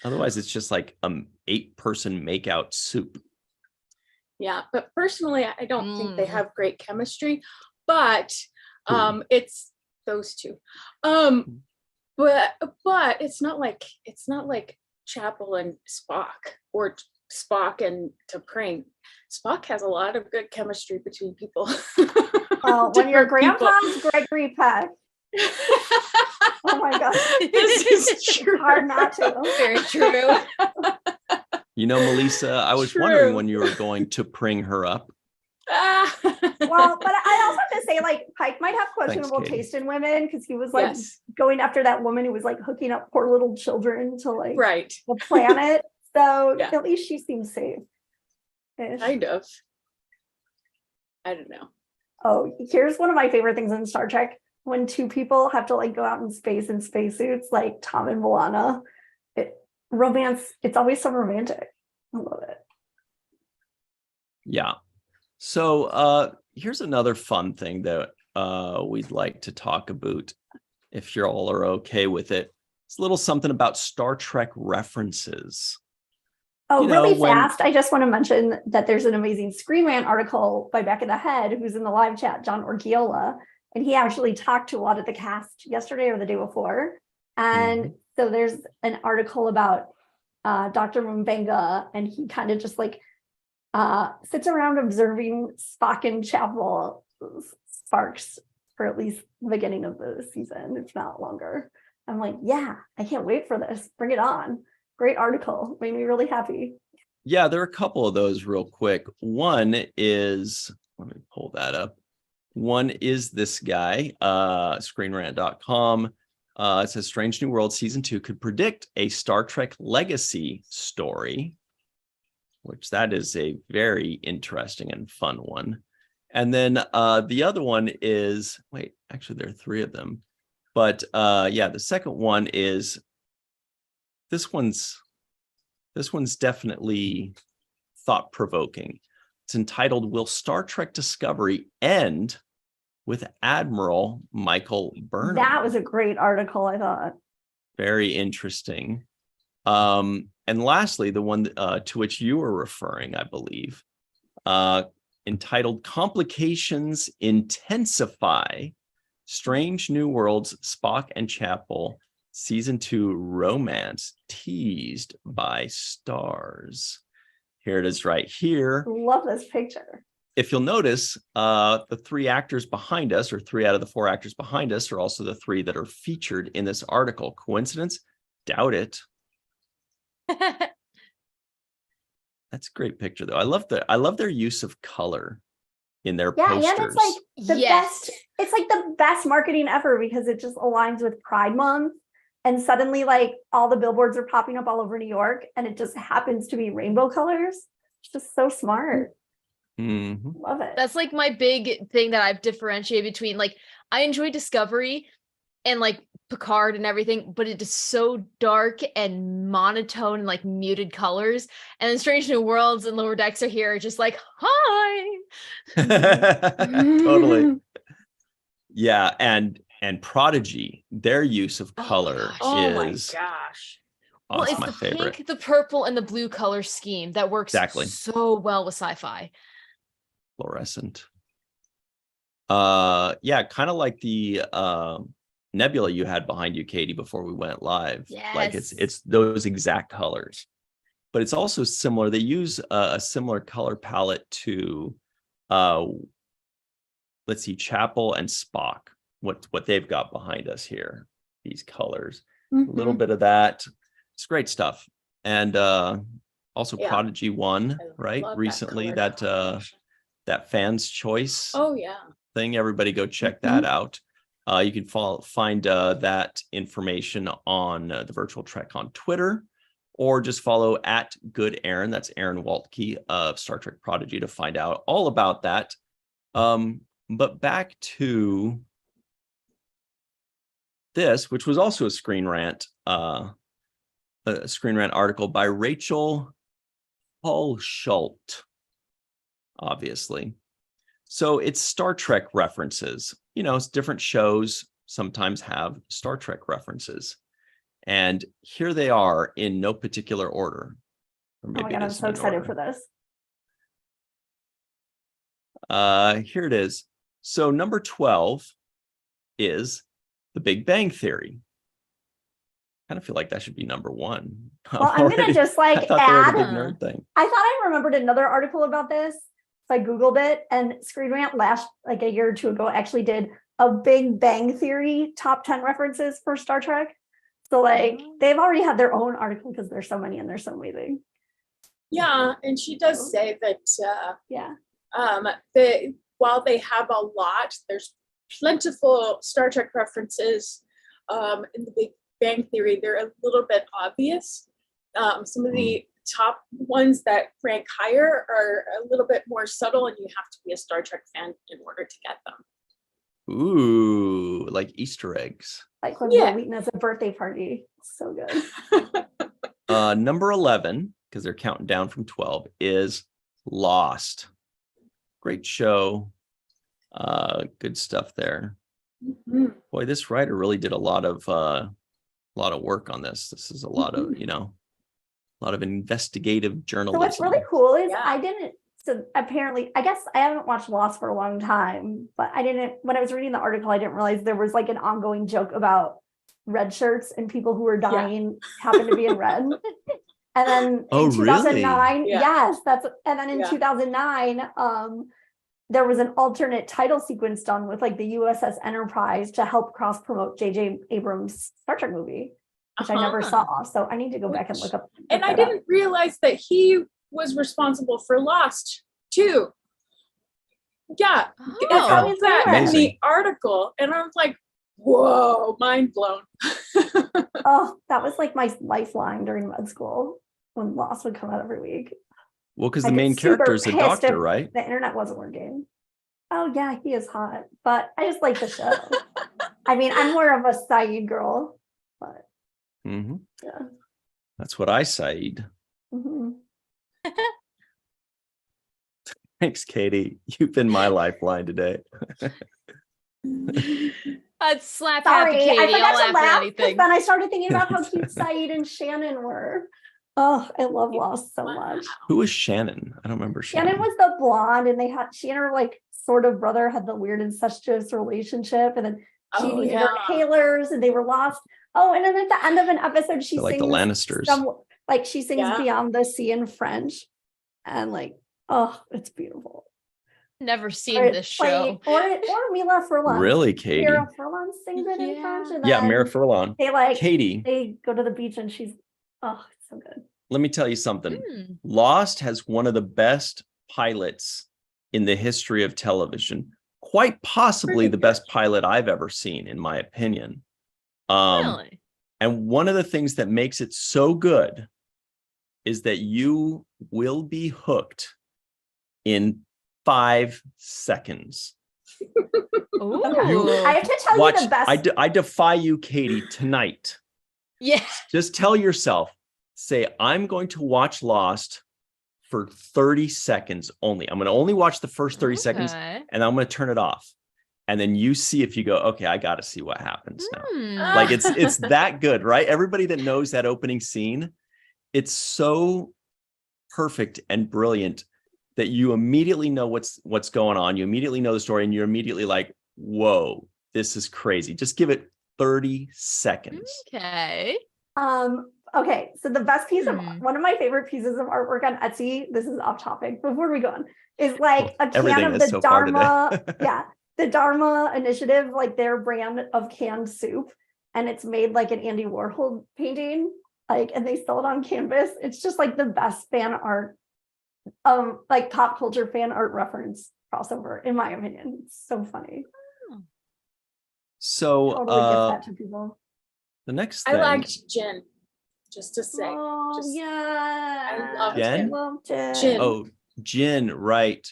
S2: Otherwise, it's just like 8-person makeout soup.
S3: Yeah, but personally, I don't think they
S1: Mm.
S3: have great chemistry. But
S2: Who?
S3: it's those two. But it's not like Chapel and Spock or Spock and T'Pring. Spock has a lot of good chemistry between people.
S4: When your
S3: Different people.
S4: grandpa's Gregory Peck. Oh my god.
S3: This is true.
S4: Hard not to.
S1: Very true.
S2: Melissa, I was wondering
S3: True.
S2: when you were going to bring her up.
S4: Well, but I also have to say, like, Pike might have questionable
S2: Katie.
S4: taste in women because he was like
S3: Yes,
S4: going after that woman who was like hooking up poor little children to like
S3: right.
S4: the planet. So
S3: Yeah.
S4: at least she seems safe.
S3: Kind of. I don't know.
S4: Oh, here's one of my favorite things in Star Trek when 2 people have to like go out in space in spacesuits, like Tom and Moana. Romance, it's always so romantic. I love it.
S2: Yeah. So here's another fun thing that we'd like to talk about, if you all are okay with it. It's a little something about Star Trek references.
S4: Oh,
S2: You know,
S4: really
S2: when-
S4: fast. I just want to mention that there's an amazing Screen Rant article by Back of the Head, who's in the live chat, John Orgiola, and he actually talked to a lot of the cast yesterday or the day before. And so there's an article about Dr. Mbenga, and he kind of just like sits around observing Spock and Chapel sparks for at least the beginning of the season, if not longer. I'm like, yeah, I can't wait for this. Bring it on. Great article. Made me really happy.
S2: Yeah, there are a couple of those real quick. One is, let me pull that up. One is this guy, screenrant.com. It says Strange New World Season 2 could predict a Star Trek legacy story, which that is a very interesting and fun one. And then the other one is, wait, actually there are 3 of them. But yeah, the second one is, this one's definitely thought-provoking. It's entitled, Will Star Trek Discovery End with Admiral Michael Burnham?
S4: That was a great article, I thought.
S2: Very interesting. And lastly, the one to which you were referring, I believe, entitled Complications Intensify, Strange New Worlds, Spock and Chapel, Season 2 Romance Teased by Stars. Here it is right here.
S4: Love this picture.
S2: if you'll notice, the 3 actors behind us, or 3 out of the 4 actors behind us, are also the 3 that are featured in this article. Coincidence? Doubt it. That's a great picture, though. I love their use of color in their posters.
S4: And it's like the best. It's like the best marketing ever because it just aligns with Pride Month, and suddenly, like, all the billboards are popping up all over New York, and it just happens to be rainbow colors. It's just so smart.
S2: Mhm.
S4: Love it.
S1: That's like my big thing that I've differentiated between, like, I enjoy Discovery and like Picard and everything, but it is so dark and monotone and like muted colors. And then Strange New Worlds and Lower Decks are here, just like, hi.
S2: Totally. Yeah, and Prodigy, their use of color
S3: Oh my
S2: is
S3: gosh.
S2: oh,
S1: Well,
S2: it's
S1: it's
S2: my
S1: the
S2: favorite.
S1: pink, the purple, and the blue color scheme that works
S2: Exactly.
S1: so well with sci-fi.
S2: Fluorescent. Yeah, kind of like the nebula you had behind you, Katie, before we went live. Like
S1: Yes.
S2: it's those exact colors, but it's also similar. They use a similar color palette to let's see, Chapel and Spock. What they've got behind us here, these colors. A little bit of that. It's great stuff. And also
S3: Yeah.
S2: Prodigy won,
S3: I
S2: right?
S3: love that
S2: Recently,
S3: color
S2: that
S3: combination.
S2: that fans choice
S3: Oh yeah.
S2: thing. Everybody go check that out. You can find that information on the Virtual Trek on Twitter, or just follow at Good Aaron. That's Aaron Waltke of Star Trek Prodigy to find out all about that. But back to this, which was also a Screen Rant article by Rachel Schult, obviously. So it's Star Trek references. You know, it's different shows sometimes have Star Trek references. And here they are in no particular order. Or
S4: Oh
S2: maybe
S4: my God,
S2: it
S4: I'm
S2: is
S4: so
S2: in
S4: excited
S2: order.
S4: for this.
S2: Here it is. So number 12 is The Big Bang Theory. I kind of feel like that should be number 1.
S4: Well, I'm gonna just
S2: I
S4: like
S2: thought they were the
S4: add.
S2: big nerd thing.
S4: I thought I remembered another article about this. So I Googled it, and Screen Rant last like a year or 2 ago actually did a Big Bang Theory top 10 references for Star Trek. So like they've already had their own article because there's so many and there's so amazing.
S3: Yeah, and she does say that
S4: Yeah.
S3: while they have a lot, there's plentiful Star Trek references in the Big Bang Theory. They're a little bit obvious. Some of the top ones that rank higher are a little bit more subtle, and you have to be a Star Trek fan in order to get them.
S2: Ooh, like Easter eggs.
S4: Like when
S3: Yeah.
S4: Will Wheaton has a birthday party. So good.
S2: Number 11, because they're counting down from 12, is Lost. Great show. Good stuff there.
S3: Mhm.
S2: Boy, this writer really did a lot of work on this. This is a lot of, a lot of investigative journalism.
S4: So what's really cool is
S3: Yeah.
S4: so apparently, I guess I haven't watched Lost for a long time, but when I was reading the article, I didn't realize there was like an ongoing joke about red shirts and people who were dying happen to be in red. And then in 2009,
S2: really?
S3: Yeah.
S4: yes, in 2009, there was an alternate title sequence done with like the USS Enterprise to help cross promote J.J. Abrams' Star Trek movie, which I never saw. So I need to go back and look up.
S3: And I didn't realize that he was responsible for Lost too. Yeah, it
S1: Oh,
S3: says that in the
S2: amazing.
S3: article, and I was like, "Whoa, mind blown!"
S4: Oh, that was like my lifeline during med school when Lost would come out every week.
S2: Well, because
S4: I
S2: the
S4: get
S2: main
S4: super
S2: character is a
S4: pissed
S2: doctor,
S4: if
S2: right?
S4: The internet wasn't working. Oh yeah, he is hot, but I just like the show. I mean, I'm more of a Saeed girl, but
S2: Mm-hmm.
S4: yeah.
S2: That's what I said.
S4: Mhm.
S2: Thanks, Katie. You've been my lifeline today.
S1: I'd slap
S4: Sorry,
S1: happy Katie.
S4: I
S1: I'll
S4: forgot to
S1: laugh at
S4: laugh because
S1: anything.
S4: then I started thinking about how cute Saeed and Shannon were. Oh, I love Lost so much.
S2: Who is Shannon? I don't remember Shannon.
S4: Shannon was the blonde, and she and her like sort of brother had the weird incestuous relationship, and then she
S3: Oh,
S4: needed
S3: yeah.
S4: her inhalers, and they were lost. Oh, and then at the end of an episode, she
S2: They're like
S4: sings
S2: the Lannisters.
S4: she sings
S3: Yeah.
S4: Beyond the Sea in French, and like, oh, it's beautiful.
S1: Never seen this show.
S4: Or Mila Furlan.
S2: Really, Katie?
S4: Mira Furlan sings it in French. And
S2: Yeah,
S4: then
S2: Mira Furlan.
S4: They like
S2: Katie,
S4: they go to the beach and she's it's so good.
S2: let me tell you something.
S1: Hmm.
S2: Lost has one of the best pilots in the history of television. Quite possibly the best pilot I've ever seen, in my opinion.
S1: Really?
S2: And one of the things that makes it so good is that you will be hooked in 5 seconds.
S1: Ooh.
S4: I have to tell
S2: Watch,
S4: you the best.
S2: I defy you, Katie, tonight.
S1: Yeah.
S2: Just tell yourself, say, I'm going to watch Lost for 30 seconds only. I'm going to only watch the first 30 seconds
S1: Okay.
S2: and I'm going to turn it off. And then you see if you go, okay, I got to see what happens now.
S1: Hmm.
S2: Like it's that good, right? Everybody that knows that opening scene, it's so perfect and brilliant that you immediately know what's going on. You immediately know the story and you're immediately like, whoa, this is crazy. Just give it 30 seconds.
S1: Okay.
S4: Okay, so the best piece of
S1: Hmm.
S4: one of my favorite pieces of artwork on Etsy, this is off topic before we go on, is like a can
S2: Everything
S4: of
S2: is
S4: the
S2: so far
S4: Dharma.
S2: today.
S4: Yeah, the Dharma Initiative, like their brand of canned soup, and it's made like an Andy Warhol painting, like, and they sell it on canvas. It's just like the best fan art, like pop culture fan art reference crossover, in my opinion. It's so funny.
S2: So
S4: Totally gift that to people.
S2: the next
S3: I
S2: thing,
S3: liked Jin, just to say.
S4: Oh
S3: Just-
S4: yeah,
S3: love
S2: Jen?
S4: love Jen.
S3: Jin.
S2: oh, Jin, right.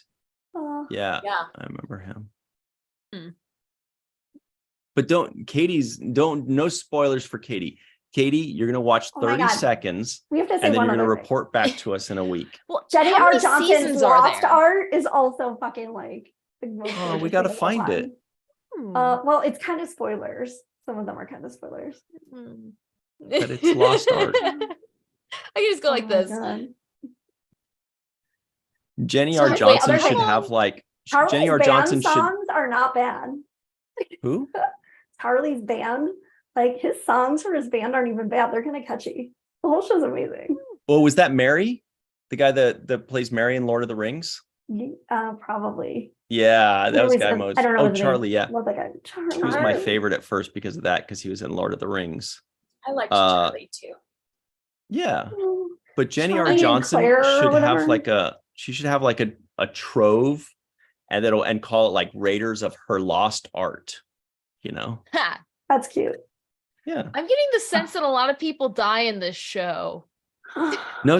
S4: Oh.
S2: Yeah,
S3: Yeah.
S2: I remember him.
S1: Hmm.
S2: But no spoilers for Katie. Katie, you're going to watch
S4: Oh my
S2: 30
S4: God.
S2: seconds
S4: We have to say
S2: and then
S4: one
S2: you're going to
S4: other thing.
S2: report back to us in a week.
S1: Well,
S4: Jenny
S1: how
S4: R.
S1: many
S4: Johnson's
S1: seasons are
S4: Lost
S1: there?
S4: art is also fucking like the most
S2: Oh, we
S4: gorgeous
S2: got to
S4: thing of all
S2: find it.
S4: time.
S1: Hmm.
S4: Well, it's kind of spoilers. Some of them are kind of spoilers.
S1: Hmm.
S2: But it's lost art.
S1: I can just go like
S4: Oh my
S1: this.
S4: God.
S2: Jenny
S1: So
S2: R.
S1: wait,
S2: Johnson
S4: other
S2: should
S4: thing-
S2: have like
S4: Charlie's
S2: Jenny R.
S4: band
S2: Johnson should
S4: songs are not bad.
S2: who?
S4: Charlie's band, like his songs for his band aren't even bad. They're kind of catchy. The whole show's amazing.
S2: Well, was that Mary? The guy that plays Mary in Lord of the Rings?
S4: Probably.
S2: Yeah, that was
S4: Anyways,
S2: guy most.
S4: I don't know
S2: Oh,
S4: his name.
S2: Charlie, yeah.
S4: Love that guy. Charlie.
S2: He was my
S3: Charlie.
S2: favorite at first because of that, because he was in Lord of the Rings.
S3: I liked Charlie too.
S2: Yeah. But Jenny R.
S4: Charlie and
S2: Johnson
S4: Claire or
S2: should have
S4: whatever.
S2: she should have like a trove and call it like Raiders of her lost art, you know?
S1: Ha.
S4: That's cute.
S2: Yeah.
S1: I'm getting the sense that a lot of people die in this show.
S2: No,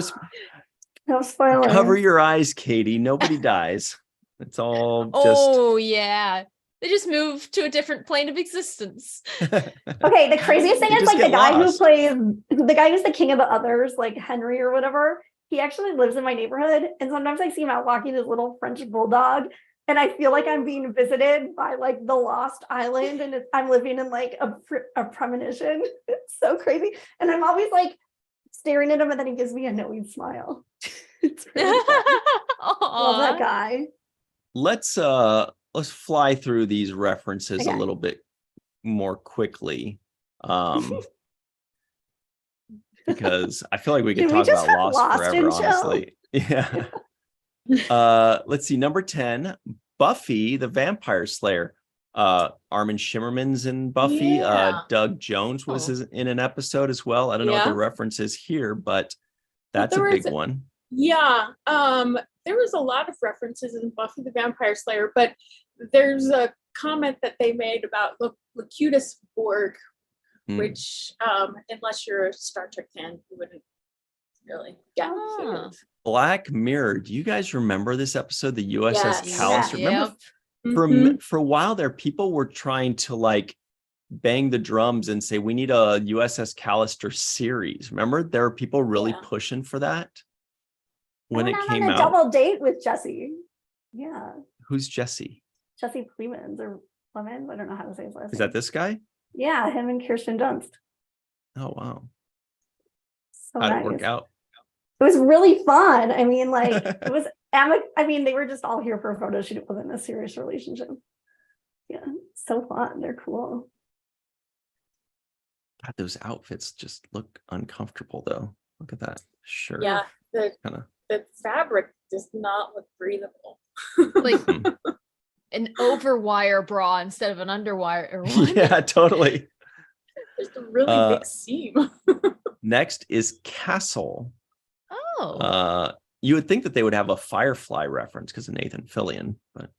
S4: No spoilers.
S2: cover your eyes, Katie. Nobody dies. It's all just
S1: Oh yeah. They just move to a different plane of existence.
S4: Okay, the craziest thing
S2: You
S4: is
S2: just
S4: like the
S2: get
S4: guy
S2: lost.
S4: the guy who's the king of the others, like Henry or whatever. He actually lives in my neighborhood, and sometimes I see him out walking his little French bulldog, and I feel like I'm being visited by like the lost island, and I'm living in like a premonition. It's so crazy, and I'm always like staring at him, and then he gives me a knowing smile. It's really fun. Love that
S1: Aw.
S4: guy.
S2: let's fly through these references a
S4: Okay.
S2: little bit more quickly. Because I feel like we could
S4: Can we
S2: talk
S4: just
S2: about
S4: have
S2: Lost
S4: Lost
S2: forever,
S4: and chill?
S2: honestly. Yeah. Let's see, number 10, Buffy the Vampire Slayer. Armin Shimmerman's in Buffy.
S3: Yeah.
S2: Doug Jones was
S1: Oh.
S2: in an episode as well. I don't know what the
S3: Yeah.
S2: reference is here, but that's a
S3: there
S2: big
S3: was-
S2: one.
S3: Yeah, there was a lot of references in Buffy the Vampire Slayer, but there's a comment that they made about Locutus Borg,
S2: Hmm.
S3: which, unless you're a Star Trek fan, you wouldn't really get.
S1: Ah.
S2: Black Mirror. Do you guys remember this episode, the USS
S3: Yes.
S2: Callister?
S1: Yeah.
S2: Remember
S3: Mhm.
S2: for a while there, people were trying to like bang the drums and say, we need a USS Callister series. Remember, there were people really
S3: Yeah.
S2: pushing for that
S4: I
S2: when
S4: went
S2: it
S4: out
S2: came
S4: on a
S2: out.
S4: double date with Jesse. Yeah,
S2: Who's Jesse?
S4: Jesse Plemons or Plemons. I don't know how to say his last
S2: Is
S4: name.
S2: that this guy?
S4: Yeah, him and Kirsten Dunst.
S2: Oh, wow.
S4: So
S2: How'd
S4: nice.
S2: it work out?
S4: It was really fun. I mean, like it was. I mean, they were just all here for a photo shoot. It wasn't a serious relationship. Yeah, so fun. They're cool.
S2: God, those outfits just look uncomfortable, though. Look at that shirt.
S3: Yeah,
S2: Kinda.
S3: the fabric does not look breathable.
S1: Like an overwire bra instead of an underwire one.
S2: Yeah, totally.
S3: There's a really big seam.
S2: Next is Castle.
S1: Oh.
S2: You would think that they would have a Firefly reference because of Nathan Fillion, but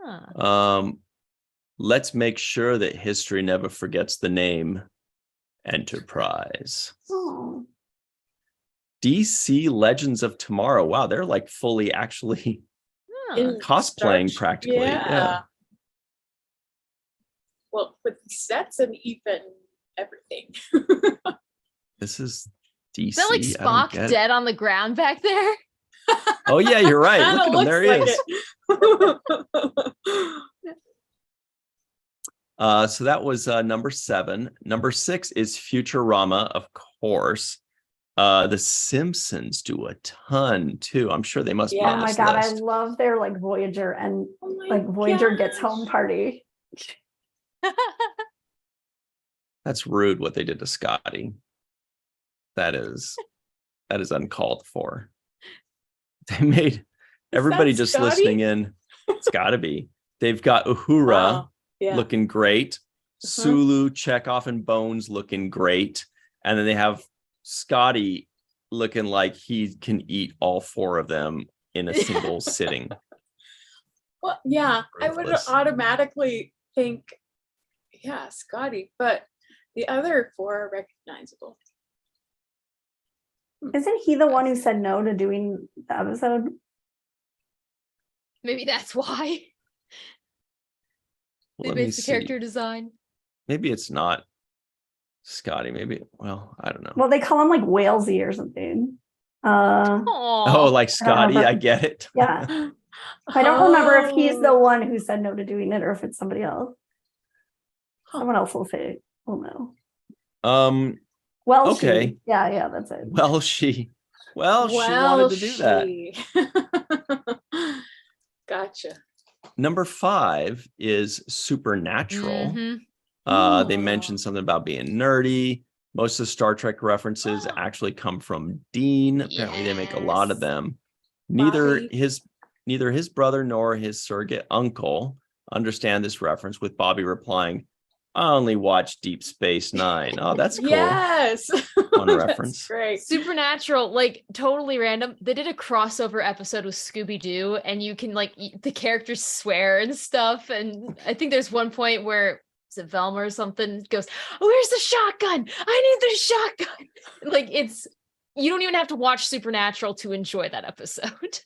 S1: Huh.
S2: let's make sure that history never forgets the name Enterprise.
S4: Oh.
S2: DC Legends of Tomorrow. Wow, they're like fully actually
S1: Huh.
S3: In
S2: cosplaying
S3: Star-
S2: practically. Yeah.
S3: Well, with sets and even everything.
S2: This is DC.
S1: Is that like
S2: I don't
S1: Spock
S2: get it.
S1: dead on the ground back there?
S2: Oh yeah, you're right.
S3: Kinda
S2: Look at him. There he
S3: looks
S2: is.
S3: like
S2: So that was number 7. Number 6 is Futurama, of course. The Simpsons do a ton too. I'm sure they must be
S3: Yeah.
S2: on
S4: Oh my
S2: this
S4: god,
S2: list.
S4: I love their like Voyager and
S3: Oh my
S4: like Voyager gets
S3: gosh.
S4: home party.
S2: That's rude what they did to Scotty. That is uncalled for. They made everybody
S3: that
S2: just
S3: Scotty?
S2: listening in. It's gotta be. They've got Uhura
S3: Wow. Yeah.
S2: looking great. Sulu, Chekhov, and Bones looking great. And then they have Scotty looking like he can eat all 4 of them in a single sitting.
S3: Well, yeah, I would
S2: Ruthless.
S3: automatically think, yeah, Scotty, but the other 4 are recognizable.
S4: Isn't he the one who said no to doing the episode?
S1: Maybe that's why they
S2: Let me
S1: based the
S2: see.
S1: character design.
S2: Maybe it's not Scotty. Maybe, well, I don't know.
S4: Well, they call him like Whalesy or something.
S2: Oh, like Scotty,
S4: remember.
S2: I get it.
S4: Yeah. I don't remember if he's the
S3: Oh.
S4: one who said no to doing it or if it's somebody else.
S3: Huh.
S4: Someone else will say, oh no.
S2: Okay.
S4: She. Yeah, that's it.
S2: She wanted to do that.
S3: that. Gotcha.
S2: Number 5 is Supernatural.
S1: Mhm.
S2: They
S3: Oh.
S2: mentioned something about being nerdy. Most of the Star Trek references actually come from Dean. Apparently, they make a lot of
S1: Yes.
S2: them. Neither
S3: Bobby.
S2: his brother nor his surrogate uncle understand this reference, with Bobby replying, "I only watch Deep Space Nine." Oh, that's cool.
S3: Yes.
S2: Fun
S3: That's
S2: reference.
S3: great.
S1: Supernatural, like totally random. They did a crossover episode with Scooby-Doo, and you can like the characters swear and stuff. And I think there's one point where is it Velma or something goes, "Oh, where's the shotgun? I need the shotgun." Like it's you don't even have to watch Supernatural to enjoy that episode.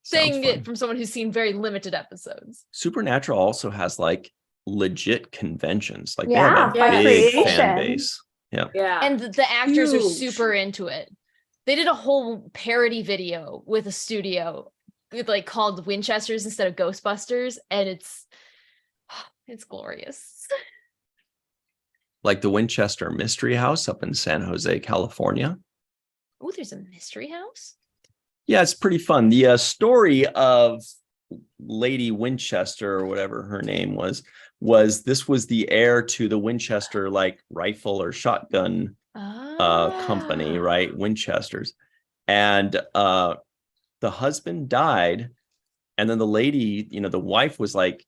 S1: Saying
S2: Sounds
S1: it
S2: fun.
S1: from someone who's seen very limited episodes.
S2: Supernatural also has like legit conventions. Like
S4: Yeah,
S2: they have
S3: by
S2: a big fan
S4: creation.
S2: base. Yeah.
S3: Yeah.
S1: And the actors are
S3: Huge.
S1: super into it. They did a whole parody video with a studio with like called Winchesters instead of Ghostbusters, and it's glorious.
S2: Like the Winchester Mystery House up in San Jose, California.
S1: Oh, there's a mystery house.
S2: Yeah, it's pretty fun. The story of Lady Winchester, or whatever her name was this was the heir to the Winchester like rifle or shotgun company, right? Winchesters. And the husband died, and then the lady, the wife was like,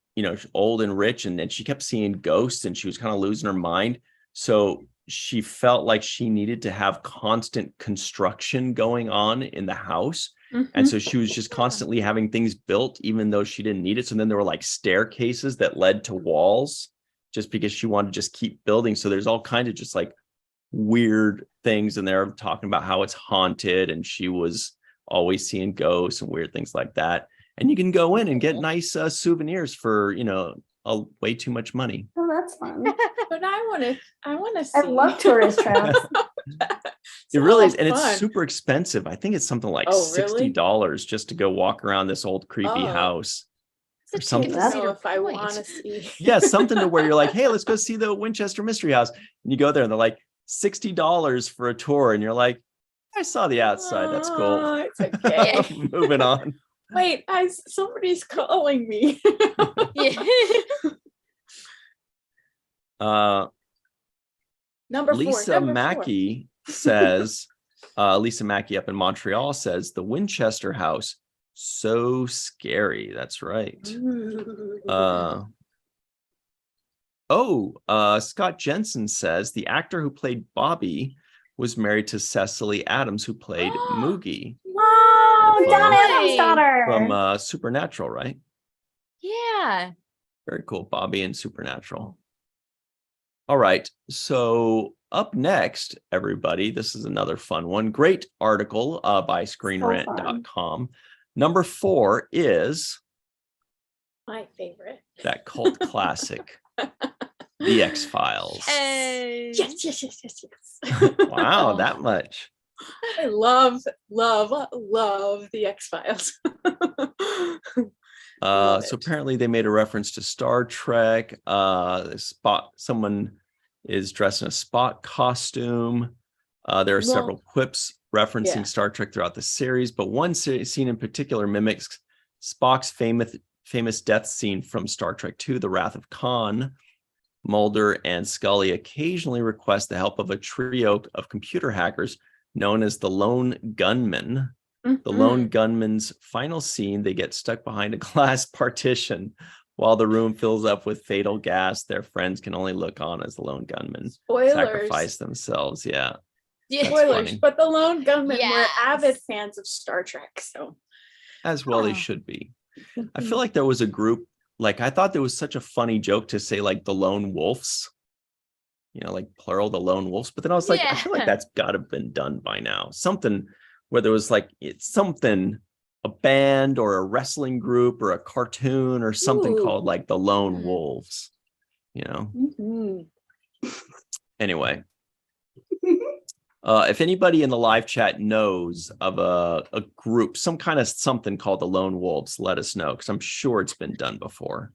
S2: old and rich, and she kept seeing ghosts, and she was kind of losing her mind. So she felt like she needed to have constant construction going on in the house. And so she was just constantly having things built, even though she didn't need it. So then there were like staircases that led to walls just because she wanted to just keep building. So there's all kinds of just like weird things. And they're talking about how it's haunted, and she was always seeing ghosts and weird things like that. And you can go in and get nice souvenirs for, way too much money.
S4: Oh, that's fun.
S3: But I want to see.
S4: I love tourist traps.
S2: It really is.
S3: Sounds
S2: And it's
S3: fun.
S2: super expensive. I think it's something like
S3: Oh, really?
S2: $60 just to go walk around this old creepy
S3: Oh.
S2: house.
S1: It's a
S2: something.
S1: ticket
S3: I
S1: to
S3: don't know
S1: Cedar
S3: if I
S1: Point.
S3: want to see.
S2: Yeah, something to where you're like, hey, let's go see the Winchester Mystery House. And you go there and they're like $60 for a tour. And you're like, I saw the outside. That's cool.
S3: Oh, it's okay.
S2: Moving on.
S3: Wait, somebody's calling me.
S1: Yeah.
S3: Number 4.
S2: Lisa
S3: number 4.
S2: Mackey says Lisa Mackey up in Montreal says the Winchester House, so scary. That's right. Scott Jensen says the actor who played Bobby was married to Cecily Adams, who played Moogie
S4: Oh,
S2: From-
S4: Don Adams' daughter.
S2: from Supernatural, right?
S1: Yeah.
S2: Very cool. Bobby and Supernatural. All right. So up next, everybody, this is another fun one. Great article by screenrant.com. Number 4 is
S3: My favorite.
S2: that cult classic, The X-Files.
S1: Hey.
S3: Yes.
S2: Wow, that much.
S3: I love the X-Files. Love
S2: So
S3: it.
S2: apparently they made a reference to Star Trek. Someone is dressed in a Spock costume. There are several quips referencing
S3: Yeah.
S2: Star Trek throughout the series, but one scene in particular mimics Spock's famous death scene from Star Trek II, The Wrath of Khan. Mulder and Scully occasionally request the help of a trio of computer hackers known as the Lone Gunmen. The lone gunman's final scene, they get stuck behind a glass partition while the room fills up with fatal gas. Their friends can only look on as the lone gunmen
S3: Spoilers.
S2: sacrifice themselves. Yeah.
S1: Yeah.
S2: That's
S3: Spoilers.
S2: funny.
S3: But the Lone Gunmen
S1: Yes.
S3: were avid fans of Star Trek. So
S2: As well they
S1: Oh.
S2: should be. I feel like there was a group, like I thought there was such a funny joke to say like the lone wolves, like plural, the lone wolves. But then I was like, I feel like
S1: Yeah.
S2: that's got to have been done by now. Something where there was like, it's something, a band or a wrestling group or a cartoon or something
S3: Ooh.
S2: called like the Lone
S1: Hmm.
S2: Wolves,
S3: Mhm.
S2: Anyway. If anybody in the live chat knows of a group, some kind of something called the Lone Wolves, let us know, because I'm sure it's been done before.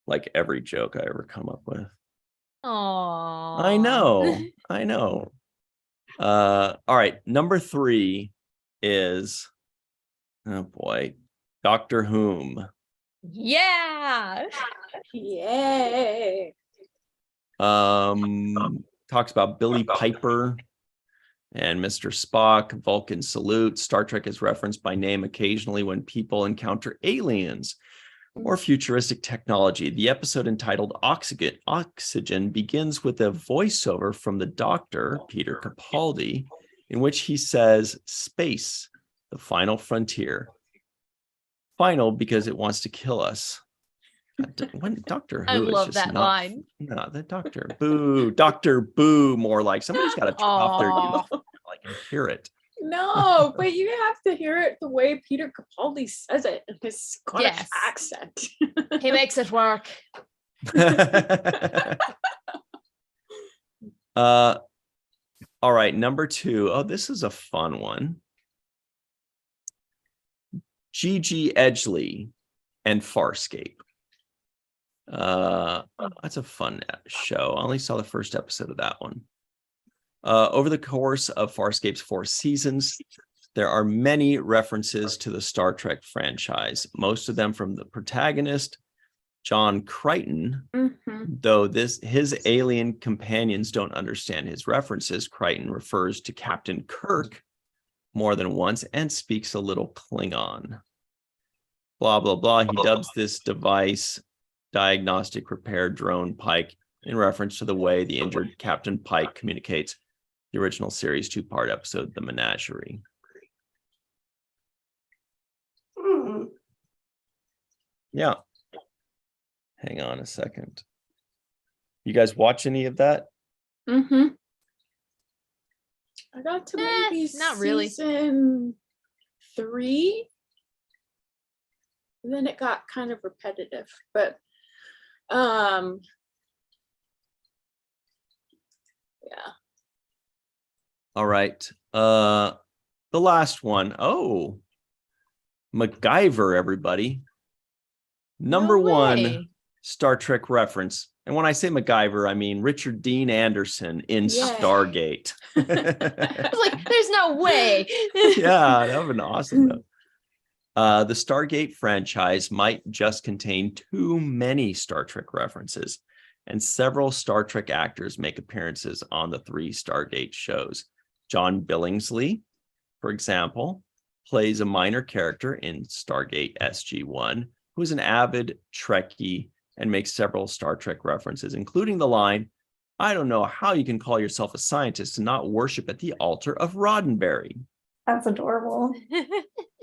S2: Like every joke I ever come up with.
S1: Aww.
S2: I know. All right. Number 3 is, oh boy, Doctor Whom.
S1: Yeah.
S3: Yay.
S2: Talks about Billy Piper and Mr. Spock, Vulcan salute. Star Trek is referenced by name occasionally when people encounter aliens or futuristic technology. The episode entitled Oxygen begins with a voiceover from the Doctor, Peter Capaldi, in which he says, "Space, the final frontier." Final because it wants to kill us. When Doctor
S1: I
S2: Who is
S1: love
S2: just
S1: that
S2: not,
S1: line.
S2: No, the Doctor Boo, Doctor Boo, more like somebody's got to turn off their
S1: Aw.
S2: like and hear it.
S3: No, but you have to hear it the way Peter Capaldi says it in his Scottish
S1: Yes.
S3: accent.
S1: He makes it work.
S2: All right, number 2. Oh, this is a fun one. Gigi Edgley and Farscape. That's a fun show. I only saw the first episode of that one. Over the course of Farscape's 4 seasons, there are many references to the Star Trek franchise, most of them from the protagonist, John Crichton. Though his alien companions don't understand his references, Crichton refers to Captain Kirk more than once and speaks a little Klingon. Blah, blah, blah. He dubs this device Diagnostic Repair Drone Pike in reference to the way the injured Captain Pike communicates the original series 2-part episode, The Menagerie. Yeah. Hang on a second. You guys watch any of that?
S3: I got to maybe
S1: not really.
S3: season 3. And then it got kind of repetitive, but yeah.
S2: All right. The last one. Oh, MacGyver, everybody. Number
S1: No
S2: 1
S1: way.
S2: Star Trek reference. And when I say MacGyver, I mean Richard Dean Anderson in
S3: Yeah.
S2: Stargate.
S1: I was like, there's no way.
S2: Yeah, that would have been awesome, though. The Stargate franchise might just contain too many Star Trek references, and several Star Trek actors make appearances on the 3 Stargate shows. John Billingsley, for example, plays a minor character in Stargate SG-1 who is an avid Trekkie and makes several Star Trek references, including the line, "I don't know how you can call yourself a scientist and not worship at the altar of Roddenberry."
S4: That's adorable.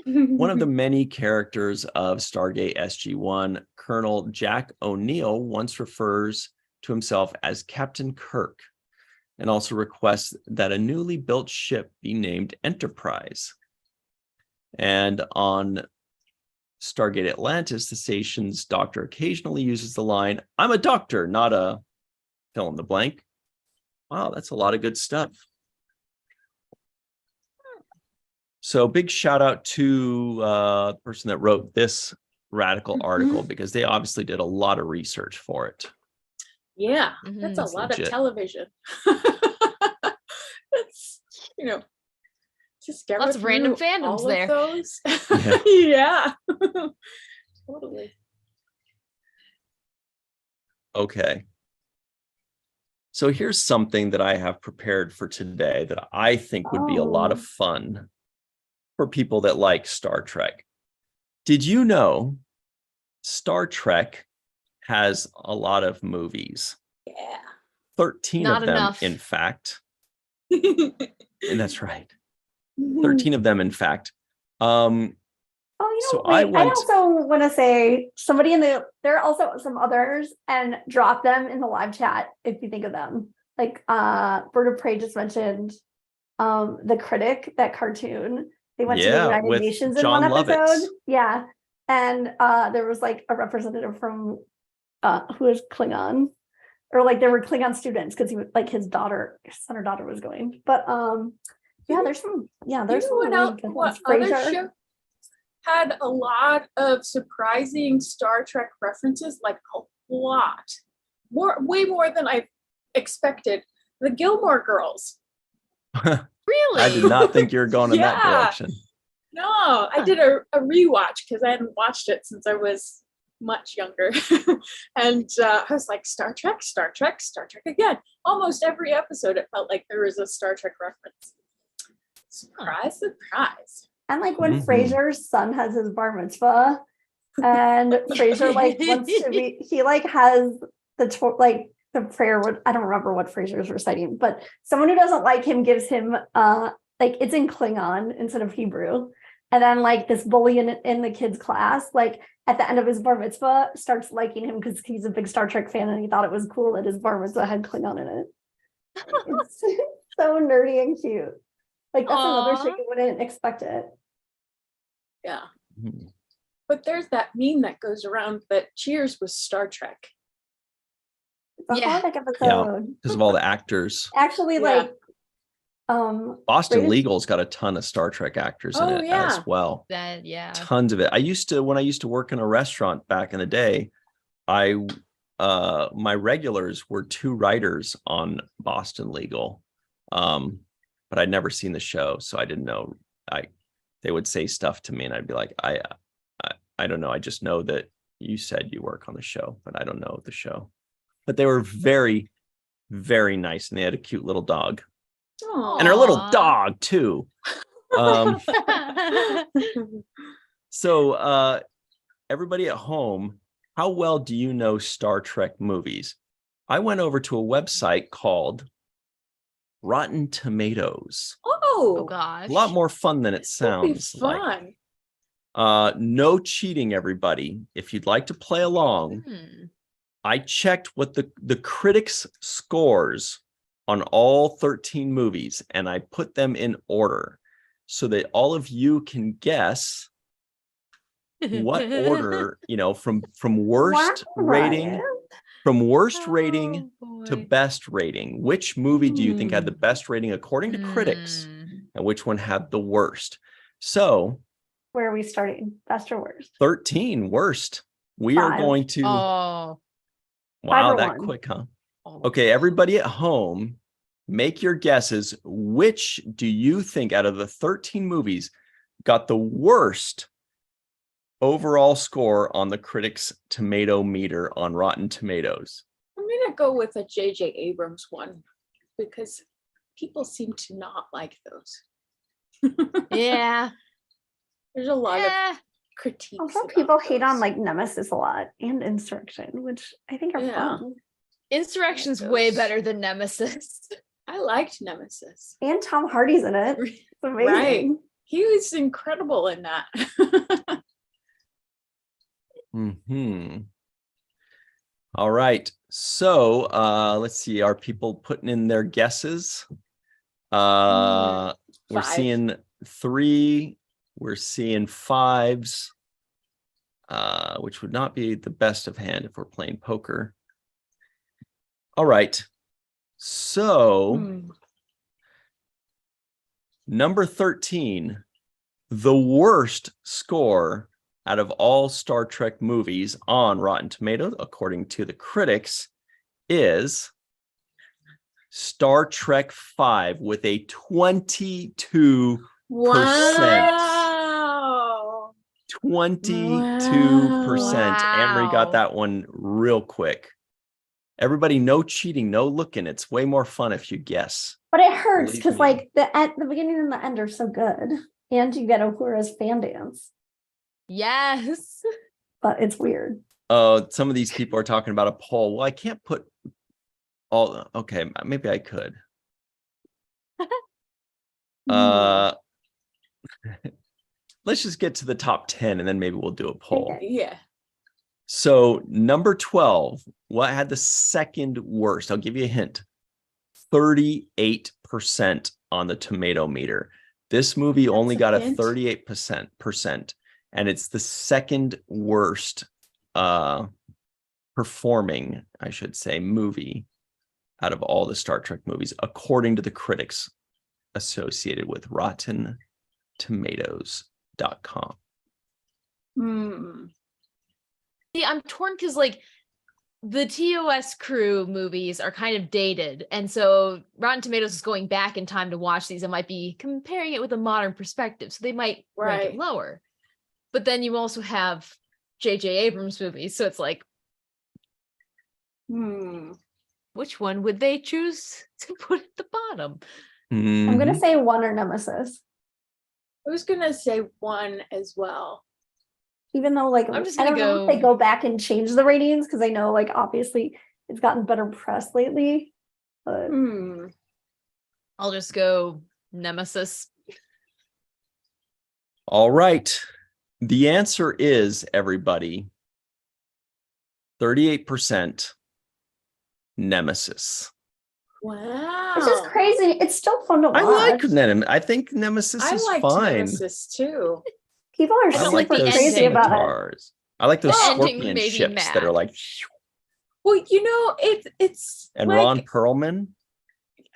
S2: One of the many characters of Stargate SG-1, Colonel Jack O'Neill, once refers to himself as Captain Kirk and also requests that a newly built ship be named Enterprise. And on Stargate Atlantis, the station's doctor occasionally uses the line, "I'm a doctor, not a fill in the blank." Wow, that's a lot of good stuff. So big shout out to the person that wrote this radical article, because they obviously did a lot of research for it.
S3: Yeah,
S1: Mhm.
S3: that's a
S2: It's
S3: lot
S2: legit.
S3: of television. That's, just get
S1: Lots of random
S3: through
S1: fandoms
S3: all of
S1: there.
S3: those.
S2: Yeah.
S3: Yeah. Totally.
S2: Okay. So here's something that I have prepared for today that I think would be a lot of fun for people that like Star Trek. Did you know Star Trek has a lot of movies?
S3: Yeah.
S2: 13
S1: Not
S2: of them,
S1: enough.
S2: in fact. And that's right. 13 of them, in fact. So
S4: I
S2: I
S4: also want to say there are also some others, and drop them in the live chat if you think of them. Like Bird of Prey just mentioned The Critic, that cartoon. They went to the United
S2: with
S4: Nations in
S2: John
S4: one episode.
S2: Lovitz.
S4: Yeah. And there was like a representative from who is Klingon, or like there were Klingon students because he was like his son or daughter was going. But there's some
S3: what
S4: really good ones.
S3: other
S4: Frasier.
S3: show had a lot of surprising Star Trek references, like a lot. Way more than I expected. The Gilmore Girls.
S1: Really?
S2: I did not think you were going in that
S3: Yeah.
S2: direction.
S3: No, I did a rewatch because I hadn't watched it since I was much younger. And I was like, Star Trek again. Almost every episode, it felt like there was a Star Trek reference. Surprise.
S4: And like when
S2: Mhm.
S4: Frasier's son has his bar mitzvah, and Frasier like wants to be, he like has the prayer. I don't remember what Frasier's reciting, but someone who doesn't like him gives him like it's in Klingon instead of Hebrew, and then like this bully in the kids' class, like at the end of his bar mitzvah, starts liking him because he's a big Star Trek fan and he thought it was cool that his bar mitzvah had Klingon in it. It's so nerdy and cute. Like that's another
S1: Aw.
S4: shit you wouldn't expect it.
S3: Yeah.
S2: Mhm.
S3: But there's that meme that goes around that Cheers was Star Trek.
S4: It's a
S1: Yeah.
S4: holiday episode.
S2: Because of all the actors.
S4: Actually,
S3: Yeah.
S4: like
S2: Boston
S4: Greatest-
S2: Legal's got a ton of Star Trek actors in
S3: Oh,
S2: it
S3: yeah.
S2: as well.
S1: That, yeah.
S2: Tons of it. When I used to work in a restaurant back in the day, my regulars were 2 writers on Boston Legal. But I'd never seen the show, so I didn't know. They would say stuff to me and I'd be like, I don't know. I just know that you said you work on the show, but I don't know the show. But they were very, very nice, and they had a cute little dog.
S3: Oh.
S2: And her little
S1: Aw.
S2: dog too. So everybody at home, how well do you know Star Trek movies? I went over to a website called Rotten Tomatoes.
S1: Oh
S3: Oh,
S1: gosh.
S2: A lot more fun than it
S3: that'd be
S2: sounds like.
S3: fun.
S2: No cheating, everybody. If you'd like to play along,
S1: Hmm.
S2: I checked what the critics' scores on all 13 movies, and I put them in order so that all of you can guess what order, from worst
S4: Wow,
S2: rating,
S4: Ryan.
S2: from worst rating
S1: Oh,
S2: to
S1: boy.
S2: best rating. Which movie do you think had the best rating according to critics,
S1: Hmm.
S2: and which one had the worst? So
S4: Where are we starting? Best or worst?
S2: 13 worst. We are
S4: 5.
S2: going to
S1: Oh.
S2: wow,
S4: 5 or
S2: that
S4: 1?
S2: quick, huh?
S1: Oh.
S2: Okay, everybody at home, make your guesses. Which do you think out of the 13 movies got the worst overall score on the critics' tomato meter on Rotten Tomatoes?
S3: I'm gonna go with a J.J. Abrams one because people seem to not like those.
S1: Yeah.
S3: There's a lot of
S1: Eh,
S3: critiques.
S4: Also,
S3: about
S4: people hate on
S3: those.
S4: like Nemesis a lot and Insurrection, which I think are
S3: Yeah.
S4: fun.
S1: Insurrection's way
S3: those.
S1: better than Nemesis.
S3: I liked Nemesis.
S4: And Tom Hardy's in it. It's amazing.
S3: Right. He was incredible in that.
S2: All right. So let's see. Are people putting in their guesses? We're
S3: 5.
S2: seeing 3. We're seeing 5s, which would not be the best of hand if we're playing poker. All right. So number 13, the worst score out of all Star Trek movies on Rotten Tomatoes, according to the critics, is Star Trek V with a 22%.
S3: Wow.
S2: 22%. Amory got
S1: Wow.
S2: that one real quick. Everybody, no cheating, no looking. It's way more fun if you guess.
S4: But it hurts
S2: Believe
S4: because
S2: me.
S4: like the beginning and the end are so good. And you get Uhura's fan dance.
S1: Yes.
S4: But it's weird.
S2: Some of these people are talking about a poll. Well, I can't put all. Okay, maybe I could. Let's just get to the top 10 and then maybe we'll do a poll.
S4: Okay.
S3: Yeah.
S2: So number 12, what had the second worst? I'll give you a hint. 38% on the tomato meter. This movie only got a
S3: hint.
S2: 38%, and it's the second worst performing, I should say, movie out of all the Star Trek movies, according to the critics associated with RottenTomatoes.com.
S1: See, I'm torn because like the TOS crew movies are kind of dated. And so Rotten Tomatoes is going back in time to watch these and might be comparing it with a modern perspective. So they might rank it
S3: Right.
S1: lower. But then you also have J.J. Abrams movies. So it's like, which one would they choose to put at the bottom?
S4: I'm gonna say 1 or Nemesis.
S3: I was gonna say 1 as well.
S4: Even though like
S1: I'm just
S4: I
S1: gonna
S4: don't know if they go back and change the ratings because I know like obviously it's gotten better press lately. But
S1: I'll just go Nemesis.
S2: All right. The answer is, everybody, 38% Nemesis.
S3: Wow.
S4: it's just crazy. It's still fun to watch.
S2: I like Nemesis. I think Nemesis
S3: I
S2: is
S3: liked
S2: fine.
S3: Nemesis too.
S4: People are
S1: I don't
S4: super
S1: like the
S4: crazy
S1: ending.
S4: about it.
S2: scimitars. I like those
S1: The ending
S2: scorpion
S1: made me
S2: ships that are
S1: mad.
S2: like,
S3: Well, you know, it's
S2: and
S3: like,
S2: Ron Perlman.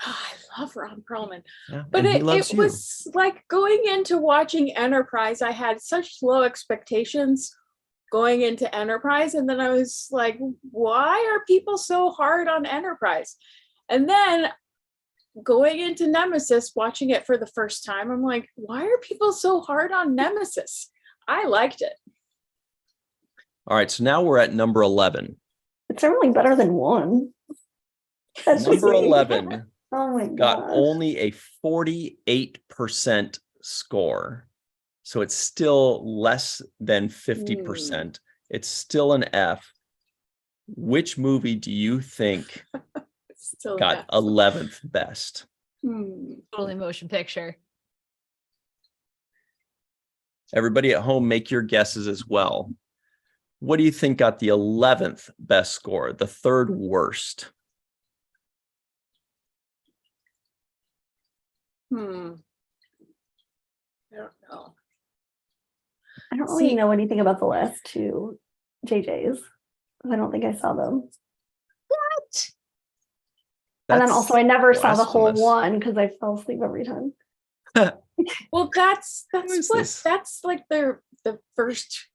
S3: I love Ron Perlman.
S2: Yeah,
S3: But
S2: and he
S3: it
S2: loves you.
S3: was like going into watching Enterprise, I had such low expectations going into Enterprise. And then I was like, why are people so hard on Enterprise? And then going into Nemesis, watching it for the first time, I'm like, why are people so hard on Nemesis? I liked it.
S2: All right, so now we're at number 11.
S4: It's certainly better than 1. That's just
S2: Number
S4: me.
S2: 11
S4: Oh my
S2: got
S4: god.
S2: only a 48% score. So it's still less than 50%. It's still an F. Which movie do you think
S3: Still
S2: got
S3: yes.
S2: 11th best?
S1: Totally motion picture.
S2: Everybody at home, make your guesses as well. What do you think got the 11th best score, the third worst?
S3: I don't know.
S4: I don't really
S3: See-
S4: know anything about the last 2 JJ's. I don't think I saw them. And then also I never saw the whole
S2: blasphemous.
S4: one because I fell asleep every time.
S3: Well, that's
S2: is
S3: what
S2: this?
S3: that's like the first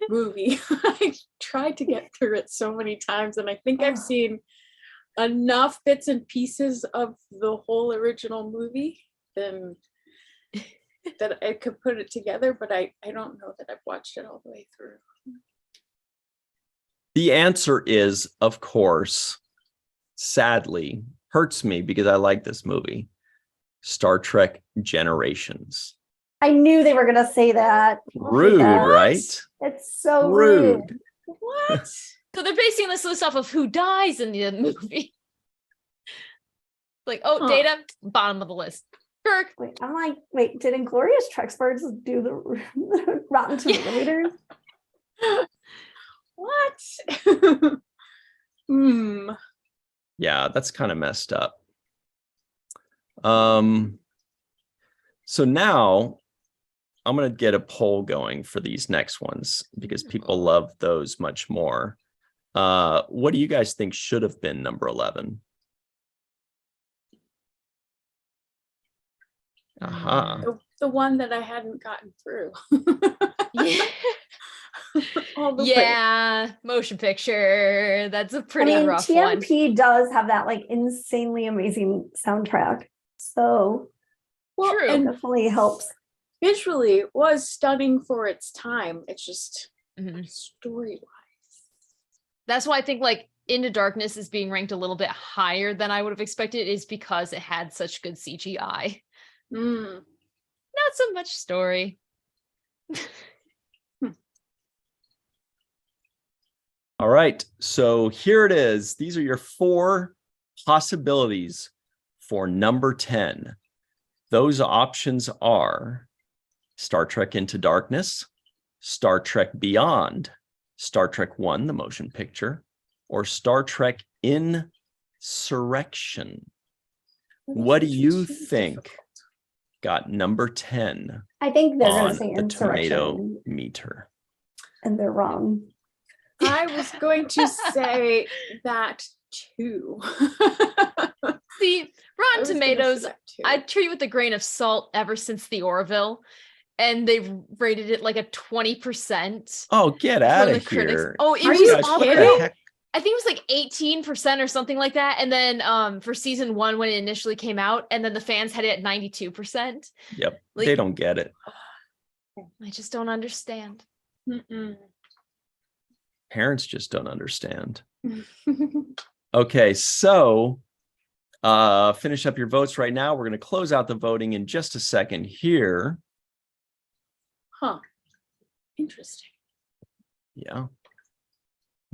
S3: movie. I tried to get through it so many times, and I think I've seen enough bits and pieces of the whole original movie then that I could put it together, but I don't know that I've watched it all the way through.
S2: The answer is, of course, sadly, hurts me because I like this movie. Star Trek Generations.
S4: I knew they were gonna say that. People say
S2: Rude,
S4: that.
S2: right?
S4: It's so rude.
S2: Rude.
S3: What?
S1: So they're basing this list off of who dies in the movie. Like, oh,
S3: Huh.
S1: Data, bottom of the list. Kirk.
S4: Wait, I'm like, wait, did Inglorious Trexperts do the Rotten Tomatoes?
S3: What? Hmm.
S2: Yeah, that's kind of messed up. So now I'm going to get a poll going for these next ones because people love those much more. What do you guys think should have been number 11? Aha.
S3: The one that I hadn't gotten through.
S1: Yeah.
S3: All the way.
S1: Yeah, motion picture. That's a
S4: I
S1: pretty
S4: mean,
S1: rough one.
S4: TMP does have that like insanely amazing soundtrack. So
S3: Well,
S1: True.
S4: it
S3: and
S4: definitely helps.
S3: visually it was stunning for its time. It's just
S1: Mhm.
S3: story-wise.
S1: That's why I think like Into Darkness is being ranked a little bit higher than I would have expected, is because it had such good CGI.
S3: Mm.
S1: Not so much story.
S2: All right. So here it is. These are your 4 possibilities for number 10. Those options are Star Trek Into Darkness, Star Trek Beyond, Star Trek 1, the motion picture, or Star Trek Insurrection. What do you think got number 10
S4: I think they're gonna
S2: on
S4: say
S2: the tomato
S4: Insurrection,
S2: meter?
S4: and they're wrong.
S3: I was going to say that too.
S1: See,
S3: I
S1: Rotten
S3: was gonna say
S1: Tomatoes,
S3: that too.
S1: I treat it with a grain of salt ever since the Orville, and they've rated it like a 20%.
S2: Oh, get
S1: for
S2: out
S1: the
S2: of
S1: critics.
S2: here.
S1: Oh, it
S3: Are
S1: was
S3: you
S2: Guys, what the
S3: kidding?
S2: heck?
S1: I think it was like 18% or something like that. And then for season 1 when it initially came out, and then the fans had it at 92%.
S2: Yep,
S1: Like-
S2: they don't get it.
S1: I just don't understand.
S3: Mm-mm.
S2: Parents just don't understand. Okay, so finish up your votes right now. We're going to close out the voting in just a second here.
S3: Huh. Interesting.
S2: Yeah.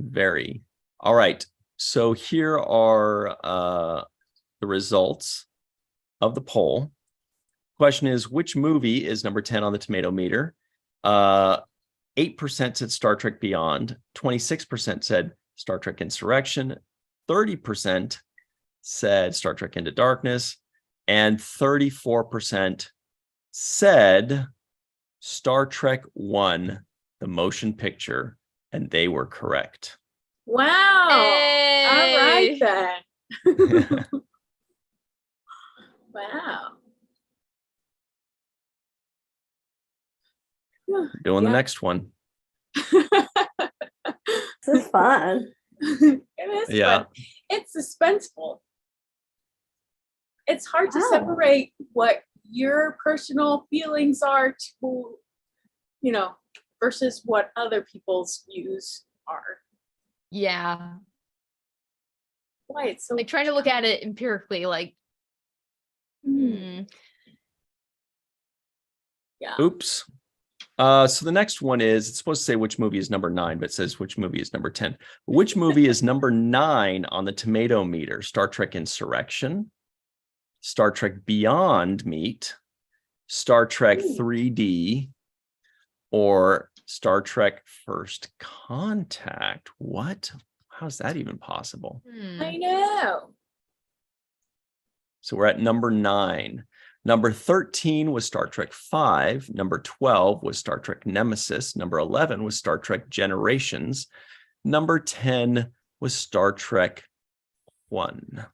S2: Very. All right. So here are the results of the poll. Question is, which movie is number 10 on the tomato meter? 8% said Star Trek Beyond, 26% said Star Trek Insurrection, 30% said Star Trek Into Darkness, and 34% said Star Trek 1, the motion picture, and they were correct.
S3: Wow. All right
S1: Hey!
S3: then. Wow.
S2: Doing the
S3: Yeah.
S2: next one.
S4: This is fun.
S3: It is
S2: Yeah.
S3: fun. It's suspenseful. It's hard to
S4: Wow.
S3: separate what your personal feelings are to, versus what other people's views are.
S1: Yeah.
S3: Why it's so
S1: Like trying to look at it empirically, like,
S3: Yeah.
S2: Oops. So the next one is, it's supposed to say which movie is number 9, but it says which movie is number 10. Which movie is number 9 on the tomato meter? Star Trek Insurrection, Star Trek Beyond Meat, Star Trek 3D, or Star Trek First Contact? What? How's that even possible?
S3: I know.
S2: So we're at number 9. Number 13 was Star Trek 5. Number 12 was Star Trek Nemesis. Number 11 was Star Trek Generations. Number 10 was Star Trek 1.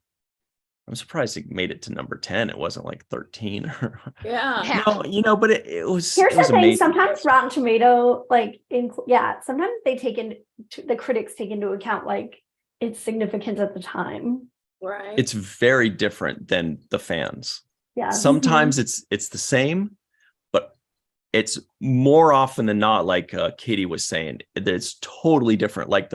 S2: I'm surprised it made it to number 10. It wasn't like 13.
S3: Yeah.
S2: No, but it was.
S4: Here's
S2: it
S4: the
S2: was
S4: thing:
S2: amazing.
S4: sometimes Rotten Tomato, sometimes they the critics take into account like its significance at the time.
S3: Right.
S2: It's very different than the fans.
S4: Yeah.
S2: Sometimes it's the same, but it's more often than not, like Katie was saying, that it's totally different. Like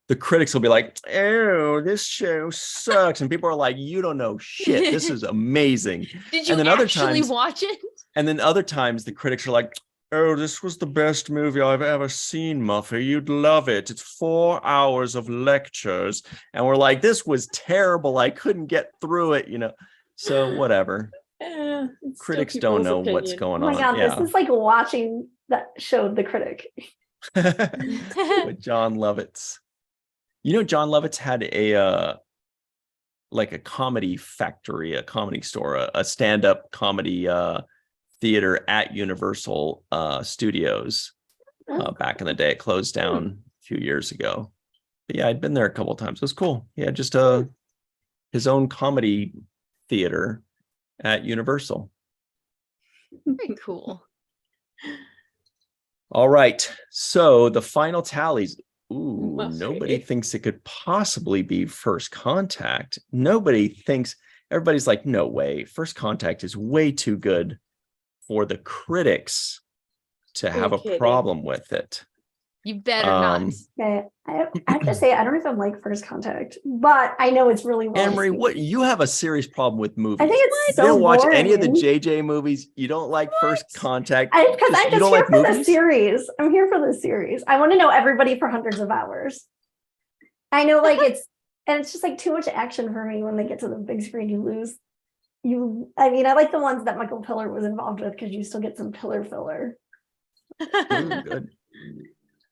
S2: the critics will be like, "Oh, this show sucks," and people are like, "You don't know shit. This is amazing."
S1: Did you
S2: And then other
S1: actually
S2: times-
S1: watch it?
S2: And then other times the critics are like, "Oh, this was the best movie I've ever seen, Muffy. You'd love it. It's 4 hours of lectures." And we're like, "This was terrible. I couldn't get through it," So whatever.
S3: It's still
S2: Critics don't
S3: people's
S2: know what's
S3: opinion.
S2: going
S4: Oh my
S2: on.
S4: god,
S2: Yeah.
S4: this is like watching that show The Critic.
S2: With John Lovitz. John Lovitz had a like a comedy factory, a comedy store, a stand-up comedy theater at Universal Studios back in the day. It closed down a few years ago. But yeah, I'd been there a couple of times. It was cool. Yeah, just his own comedy theater at Universal.
S1: Very cool.
S2: All right. So the final tallies. Ooh,
S3: Muffy.
S2: nobody thinks it could possibly be First Contact. Everybody's like, no way. First Contact is way too good for the critics to have a
S3: kidding.
S2: problem with it.
S1: You better not.
S4: Okay, I have to say, I don't even like First Contact, but I know it's really well.
S2: Anne-Marie,
S4: received.
S2: what you have a serious problem with movies.
S4: I think it's
S2: You
S4: so
S2: don't watch
S4: boring.
S2: any of the JJ movies. You don't like First Contact.
S4: Because I'm
S2: you
S4: just
S2: don't
S4: here
S2: like
S4: for the
S2: movies?
S4: series. I'm here for the series. I want to know everybody for hundreds of hours. I know, like it's just like too much action for me when they get to the big screen. You lose. I like the ones that Michael Pillar was involved with because you still get some Pillar filler.
S2: Ooh, good.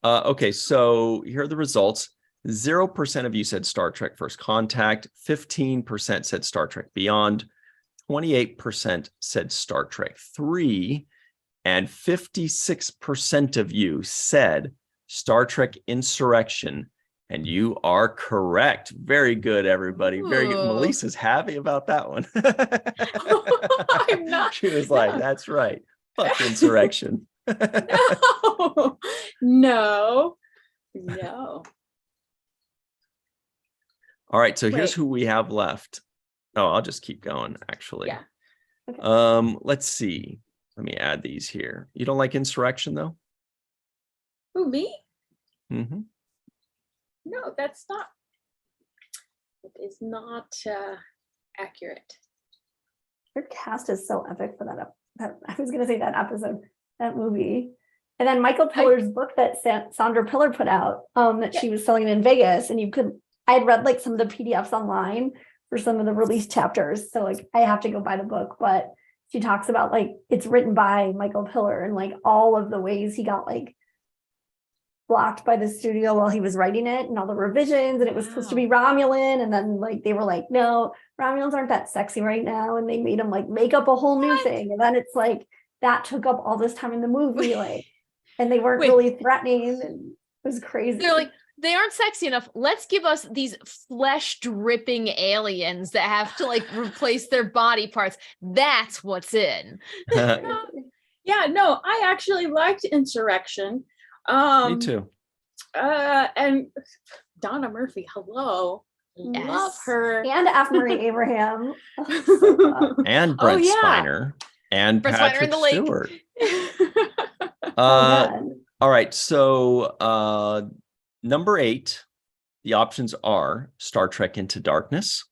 S2: Okay, so here are the results. 0% of you said Star Trek First Contact, 15% said Star Trek Beyond, 28% said Star Trek 3, and 56% of you said Star Trek Insurrection. And you are correct. Very good, everybody. Very good.
S1: Ooh.
S2: Melissa's happy about that one.
S3: I'm not.
S2: She was like, "That's right. Fuck Insurrection."
S3: No.
S2: All right, so here's
S3: Wait.
S2: who we have left. Oh, I'll just keep going, actually.
S3: Yeah.
S4: Okay.
S2: Let's see. Let me add these here. You don't like Insurrection, though?
S3: Who, me?
S2: Mm-hmm.
S3: No, that's not. It is not accurate.
S4: Your cast is so epic for that I was going to say that episode, that movie. And then Michael Pillar's book that Sandra Pillar put out, that she was selling in Vegas, and I had read like some of the PDFs online for some of the release chapters. So like I have to go buy the book, but she talks about like it's written by Michael Pillar and like all of the ways he got like blocked by the studio while he was writing it and all the revisions, and it was supposed to be Romulan, and then like they were like, no, Romulans aren't that sexy right now, and they made him like make up a whole new thing, and then it's like that took up all this time in the movie, like, and they weren't
S1: Wait.
S4: really threatening, and it was crazy.
S1: They're like, they aren't sexy enough. Let's give us these flesh dripping aliens that have to like replace their body parts. That's what's in.
S3: Yeah, no, I actually liked Insurrection.
S2: Me too.
S3: And Donna Murphy, hello.
S1: Yes.
S3: Love her.
S4: and F. Marie Abraham. So
S2: And Brent
S3: yeah.
S2: Spiner. And
S1: Brent Spiner in
S2: Patrick
S1: the lake.
S2: Stewart.
S4: good.
S2: All right, so number 8, the options are Star Trek Into Darkness,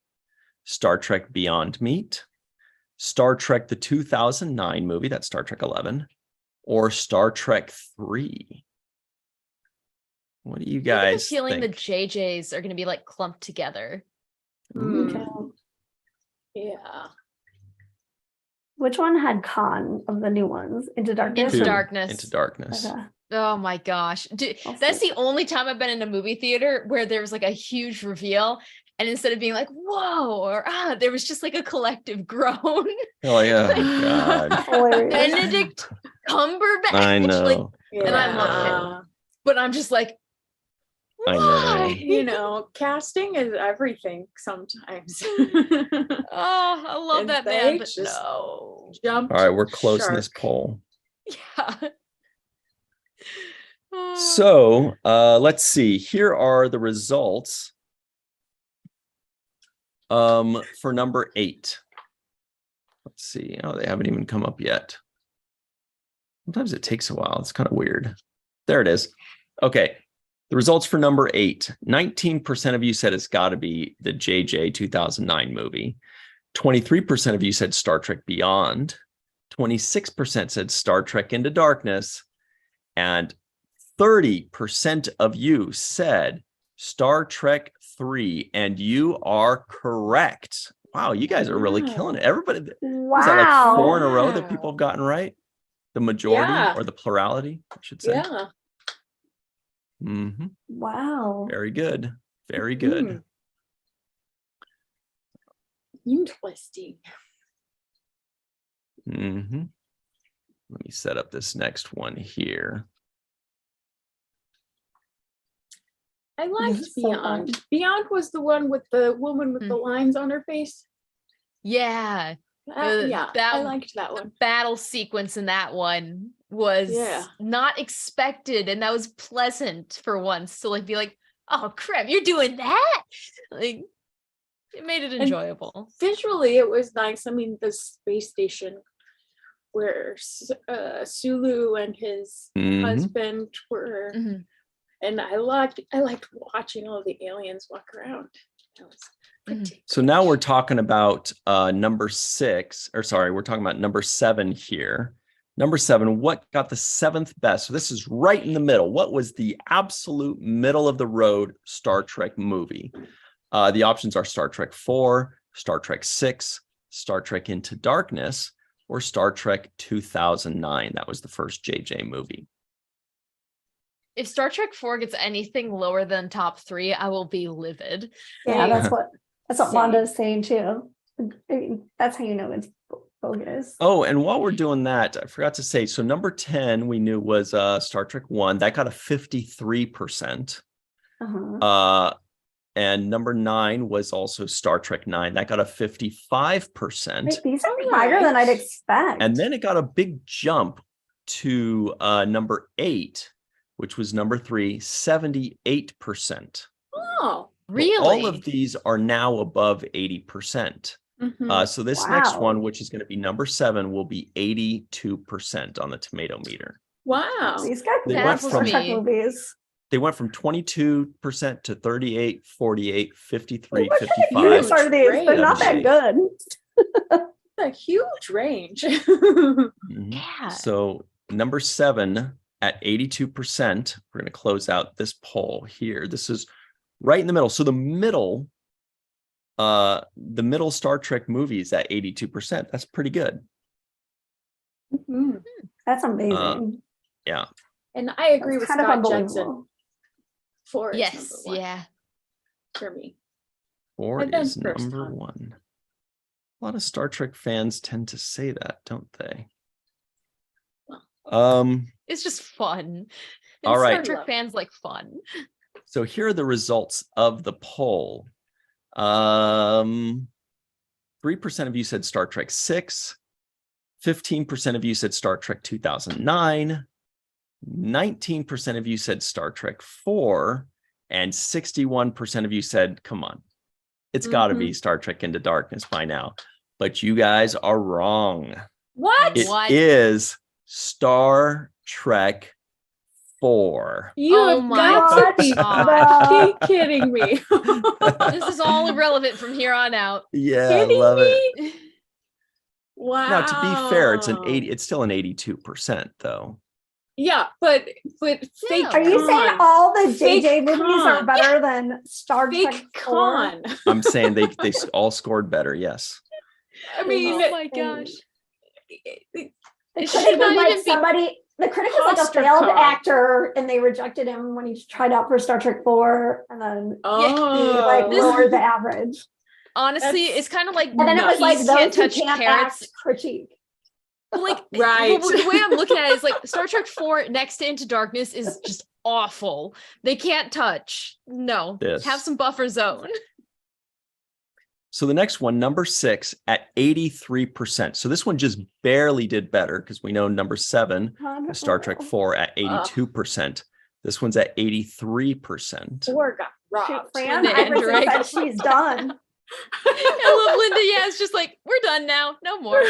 S2: Star Trek Beyond Meat, Star Trek the 2009 movie, that's Star Trek 11, or Star Trek 3. What do you
S1: I have a
S2: guys
S1: feeling the
S2: think?
S1: JJs are going to be like clumped together.
S3: Mm,
S4: Okay.
S3: yeah.
S4: Which one had Khan of the new ones? Into Darkness?
S1: Into
S2: Two.
S1: Darkness.
S2: Into Darkness.
S4: Okay.
S1: Oh my gosh.
S4: I'll
S1: That's
S4: see.
S1: the only time I've been in a movie theater where there was like a huge reveal. And instead of being like, whoa, or there was just like a collective groan.
S2: Oh yeah, God.
S4: Hilarious.
S1: Benedict Cumberbatch.
S2: I know.
S1: Like,
S3: Yeah.
S1: And I love but I'm just like,
S2: I know.
S1: why?
S3: You know, casting is everything sometimes.
S1: Oh, I love
S3: And
S1: that
S3: they
S1: man, but
S3: just-
S1: no.
S3: Jump.
S2: All right, we're closing this
S3: shark.
S2: poll.
S1: Yeah.
S2: So let's see. Here are the results for number 8. Let's see. Oh, they haven't even come up yet. Sometimes it takes a while. It's kind of weird. There it is. Okay. The results for number 8, 19% of you said it's got to be the JJ 2009 movie. 23% of you said Star Trek Beyond. 26% said Star Trek Into Darkness. And 30% of you said Star Trek 3. And you are correct. Wow, you guys are really killing it. Everybody, is that like
S4: Wow.
S2: 4 in a row that people have gotten right? The majority or the plurality, I should say.
S3: Yeah.
S2: Mm-hmm.
S4: Wow.
S2: Very good. Very good.
S3: Interesting.
S2: Mm-hmm. Let me set up this next one here.
S3: I
S4: This
S3: liked
S4: is so
S3: Beyond.
S4: fun.
S3: Beyond was the one with the woman with the lines on her face.
S1: Yeah.
S3: Yeah,
S1: that
S3: I liked that one.
S1: battle sequence in that one was not expected, and that was pleasant for once to like be like, oh crap, you're doing that. Like, it made it enjoyable.
S3: Visually, it was nice. I mean, the space station where Sulu and his husband were, and I liked watching all the aliens walk around. That was pretty
S2: So now we're talking about number 6, or sorry, we're talking about number 7 here. Number 7, what got the 7th best? So this is right in the middle. What was the absolute middle of the road Star Trek movie? The options are Star Trek 4, Star Trek 6, Star Trek Into Darkness, or Star Trek 2009. That was the first JJ movie.
S1: If Star Trek 4 gets anything lower than top 3, I will be livid.
S4: Yeah,
S3: Same.
S4: that's what Wanda is saying too. I mean, that's how you know it's bogus.
S2: Oh, and while we're doing that, I forgot to say, so number 10 we knew was Star Trek 1. That got a 53%. And number 9 was also Star Trek 9. That got a 55%.
S4: Wait, these are higher than I'd expect.
S2: And then it got a big jump to number 8, which was number 3, 78%.
S3: Oh,
S1: really?
S2: All of these are now above 80%. So this next one, which is going to be number 7, will be 82% on the tomato meter.
S3: wow.
S4: These guys
S2: They
S4: love
S2: went
S4: Star
S2: from-
S4: Trek movies.
S2: They went from 22% to 38, 48, 53,
S4: What kind of
S2: 55.
S4: units are these? They're not that
S2: 78.
S4: good.
S3: A huge range.
S2: Mhm.
S1: Yeah.
S2: So number 7 at 82%, we're going to close out this poll here. This is right in the middle. So the middle Star Trek movies at 82%. That's pretty good.
S3: Mhm.
S4: That's amazing.
S2: Yeah.
S3: And I agree
S4: That's
S3: with
S4: kind of
S3: Scott Jensen.
S4: unbelievable.
S3: 4 is
S1: Yes,
S3: number 1
S1: yeah.
S3: for me.
S2: 4
S3: And then
S2: is
S3: first
S2: number
S3: one.
S2: 1. A lot of Star Trek fans tend to say that, don't they?
S1: It's just fun. And
S2: All right.
S1: Star Trek fans like fun.
S2: So here are the results of the poll. 3% of you said Star Trek 6. 15% of you said Star Trek 2009. 19% of you said Star Trek 4. And 61% of you said, come on, it's got to be Star Trek Into Darkness by now. But you guys are wrong.
S3: What?
S2: It
S1: What?
S2: is Star Trek 4.
S3: You
S1: Oh
S3: have
S1: my
S3: got to be
S1: gosh.
S3: kidding me.
S1: This is all irrelevant from here on out.
S2: Yeah, I
S3: Kidding
S2: love
S3: me?
S2: it.
S3: Wow.
S2: Now, to be fair, it's still an 82% though.
S3: Yeah, but fake
S4: Are you saying
S3: con.
S4: all the
S3: Fake
S4: JJ movies are
S3: con.
S4: better than Star Trek
S3: Fake
S4: 4?
S3: con.
S2: I'm saying they all scored better. Yes.
S3: I mean,
S1: Oh my gosh.
S3: it
S4: The
S3: should
S4: critic was
S1: not
S4: like
S1: even be
S4: somebody. The critic was like a
S3: Poster
S4: failed
S3: con.
S4: actor, and they rejected him when he tried out for Star Trek 4, and then he like
S3: Oh,
S4: lowered the average.
S1: Honestly,
S3: That's-
S1: it's kind of like
S4: And then it was like
S1: peas
S4: those
S1: can't
S4: who
S1: touch
S4: can't
S1: carrots.
S4: act critique.
S1: But like,
S3: Right.
S1: the way I'm looking at it is like Star Trek 4 next to Into Darkness is just awful. They can't touch. No,
S2: Yes.
S1: have some buffer zone.
S2: So the next one, number 6 at 83%. So this one just barely did better because we know number 7 is Star Trek 4 at 82%. This one's at 83%.
S3: 4 got
S4: Shoot,
S3: robbed.
S4: Fran,
S1: Linda
S4: Iverson
S1: Drake.
S4: said she's done.
S1: I love Linda. Yeah, it's just like, we're done now. No more.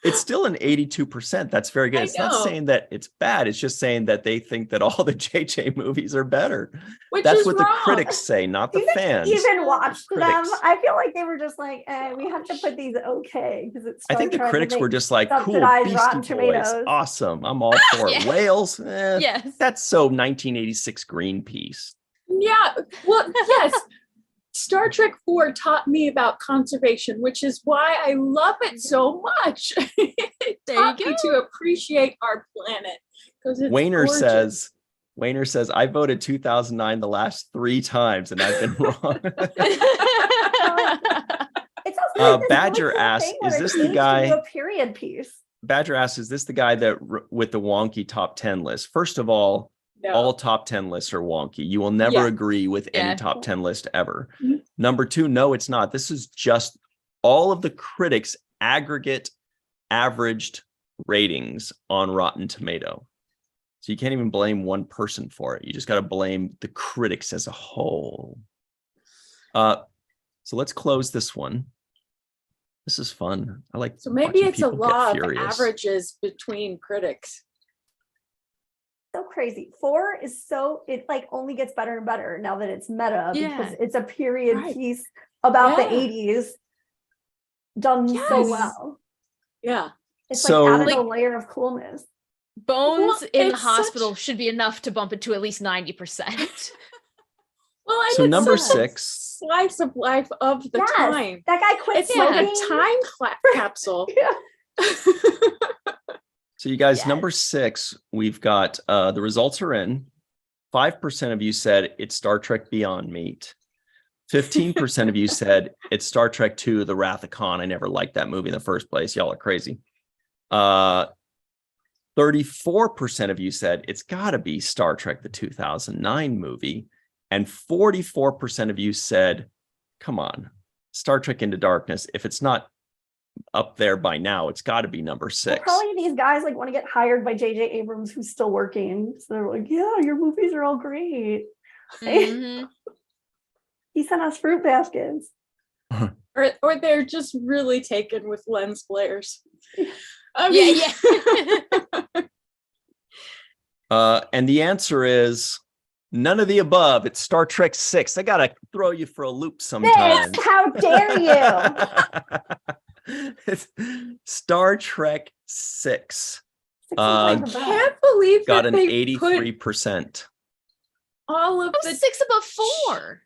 S2: It's still an 82%. That's very good.
S3: I
S2: It's not
S3: know.
S2: saying that it's bad. It's just saying that they think that all the JJ movies are better.
S3: Which
S2: That's
S3: is
S2: what
S3: wrong.
S2: the critics say, not the
S4: Do you think
S2: fans.
S4: they even watched them?
S2: Critics.
S4: I feel like they were just like, we have to put these okay because it's.
S2: I think the
S4: Star Trek
S2: critics
S4: and
S2: were
S4: they
S2: just like, cool,
S4: subsidize
S2: Beastie
S4: Rotten
S2: Boys,
S4: Tomatoes.
S2: awesome. I'm all for it.
S1: Yeah.
S2: Whales,
S1: Yes.
S2: that's so 1986 Greenpeace.
S3: Yeah, well, yes. Star Trek 4 taught me about conservation, which is why I love it so much. It
S1: There you
S3: taught me
S1: go.
S3: to appreciate our planet because it's
S2: Wayner
S3: gorgeous.
S2: says, I voted 2009 the last 3 times and I've been wrong.
S4: It's also like this
S2: Badger
S4: really cool
S2: asks,
S4: thing where
S2: is
S4: it
S2: this the
S4: changed
S2: guy-
S4: into a period piece?
S2: Badger asks, is this the guy that with the wonky top 10 list? First of all
S3: No.
S2: top 10 lists are wonky. You will never
S3: Yeah.
S2: agree with any
S1: Yeah.
S2: top 10 list ever.
S3: Mhm.
S2: Number 2, no, it's not. This is just all of the critics' aggregate averaged ratings on Rotten Tomato. So you can't even blame one person for it. You just got to blame the critics as a whole. So let's close this one. This is fun. I like
S3: So maybe
S2: watching
S3: it's a
S2: people get
S3: law of
S2: furious.
S3: averages between critics.
S4: So crazy. 4 is it like only gets better and better now that it's meta because
S1: Yeah.
S4: it's a period
S3: Right.
S4: piece about the
S3: Yeah.
S4: 80s done so
S3: Yes.
S4: well.
S3: Yeah.
S4: It's
S2: So-
S4: like added a
S1: Like-
S4: layer of coolness.
S1: Bones
S3: Well,
S1: in the
S3: it's
S1: hospital
S3: such-
S1: should be enough to bump it to at least 90%.
S3: Well, and
S2: So
S3: it's
S2: number
S3: such a
S2: 6.
S3: slice of life of the
S4: Yes,
S3: time.
S4: that guy quit
S3: It's like
S4: smoking.
S3: a time capsule.
S4: Yeah.
S2: So you guys,
S3: Yes.
S2: number 6, we've got the results are in. 5% of you said it's Star Trek Beyond Meat. 15% of you said it's Star Trek II, The Wrath of Khan. I never liked that movie in the first place. Y'all are crazy. 34% of you said it's got to be Star Trek, the 2009 movie. And 44% of you said, come on, Star Trek Into Darkness. If it's not up there by now, it's got to be number 6.
S4: Well, probably these guys like want to get hired by J.J. Abrams, who's still working. So they're like, yeah, your movies are all great.
S1: Mhm.
S4: He sent us fruit baskets.
S3: or they're just really taken with lens flares. I mean,
S1: Yeah.
S2: And the answer is none of the above. It's Star Trek 6. I gotta throw you for a loop sometimes.
S4: Thanks, how dare you?
S2: It's Star Trek 6
S3: I
S4: Six and
S3: can't believe
S2: got
S3: that
S2: an
S3: they put
S2: 83%.
S3: all of
S1: That
S3: the
S1: was 6 above 4.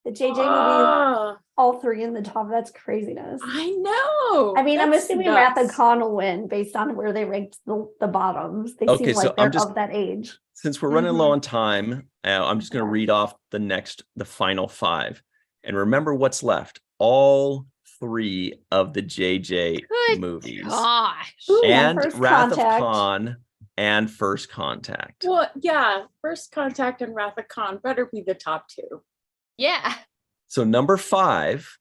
S4: the JJ movie,
S3: Ah,
S4: all 3 in the top. That's craziness.
S3: I know.
S4: I mean, I'm
S3: That's
S4: assuming
S3: nuts.
S4: Wrath of Khan will win based on where they ranked the bottoms. They
S2: Okay,
S4: seem
S2: so
S4: like they're
S2: I'm just-
S4: of that age.
S2: Since we're running
S3: Mm-hmm.
S2: low on time, I'm just going to read off the final 5. And remember what's left. All 3 of the JJ
S1: Good
S2: movies.
S1: Gosh.
S4: Ooh,
S2: And
S4: First
S2: Wrath
S4: Contact.
S2: of Khan and First Contact.
S3: Well, yeah, First Contact and Wrath of Khan better be the top 2.
S1: Yeah.
S2: So number 5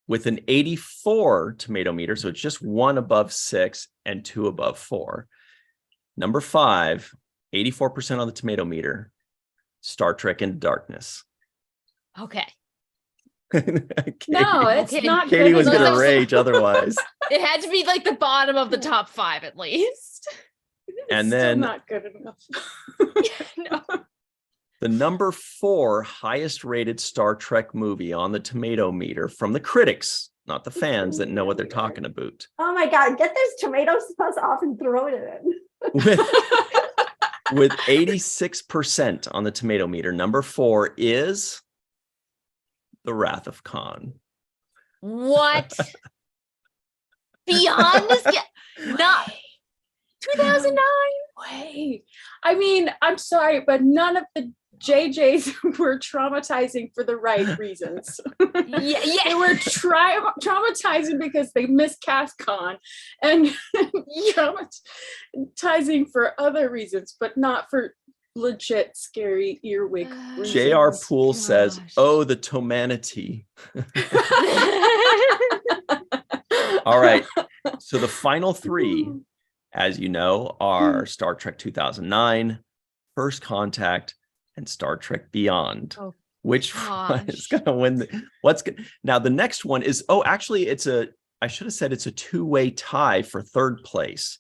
S2: with an 84 tomato meter. So it's just 1 above 6 and 2 above 4. Number 5, 84% on the tomato meter, Star Trek Into Darkness.
S1: Okay.
S3: No, it's
S1: Okay.
S3: not
S2: Katie
S3: good
S2: was going
S1: enough.
S2: to rage otherwise.
S1: It had to be like the bottom of the top 5 at least.
S3: It's
S2: And
S3: still
S2: then-
S3: not good enough.
S1: No.
S2: The number 4 highest rated Star Trek movie on the tomato meter from the critics, not the fans that know what they're talking about.
S4: Oh my God, get this tomato sauce off and throw it in.
S2: With 86% on the tomato meter, number 4 is The Wrath of Khan.
S1: What? Beyond this? Not 2009.
S3: Way. I mean, I'm sorry, but none of the JJs were traumatizing for the right reasons.
S1: Yeah,
S3: They
S1: yeah.
S3: were traumatizing because they miscast Khan and traumatizing for other reasons, but not for legit scary earwig reasons.
S2: J.R. Poole says,
S1: Gosh.
S2: oh, the tomanity. All right. So the final 3, as you know, are Star Trek 2009, First Contact, and Star Trek Beyond.
S1: Oh,
S2: Which one is
S1: gosh.
S2: going to win? Now the next one is, actually, it's a I should have said it's a two-way tie for third place.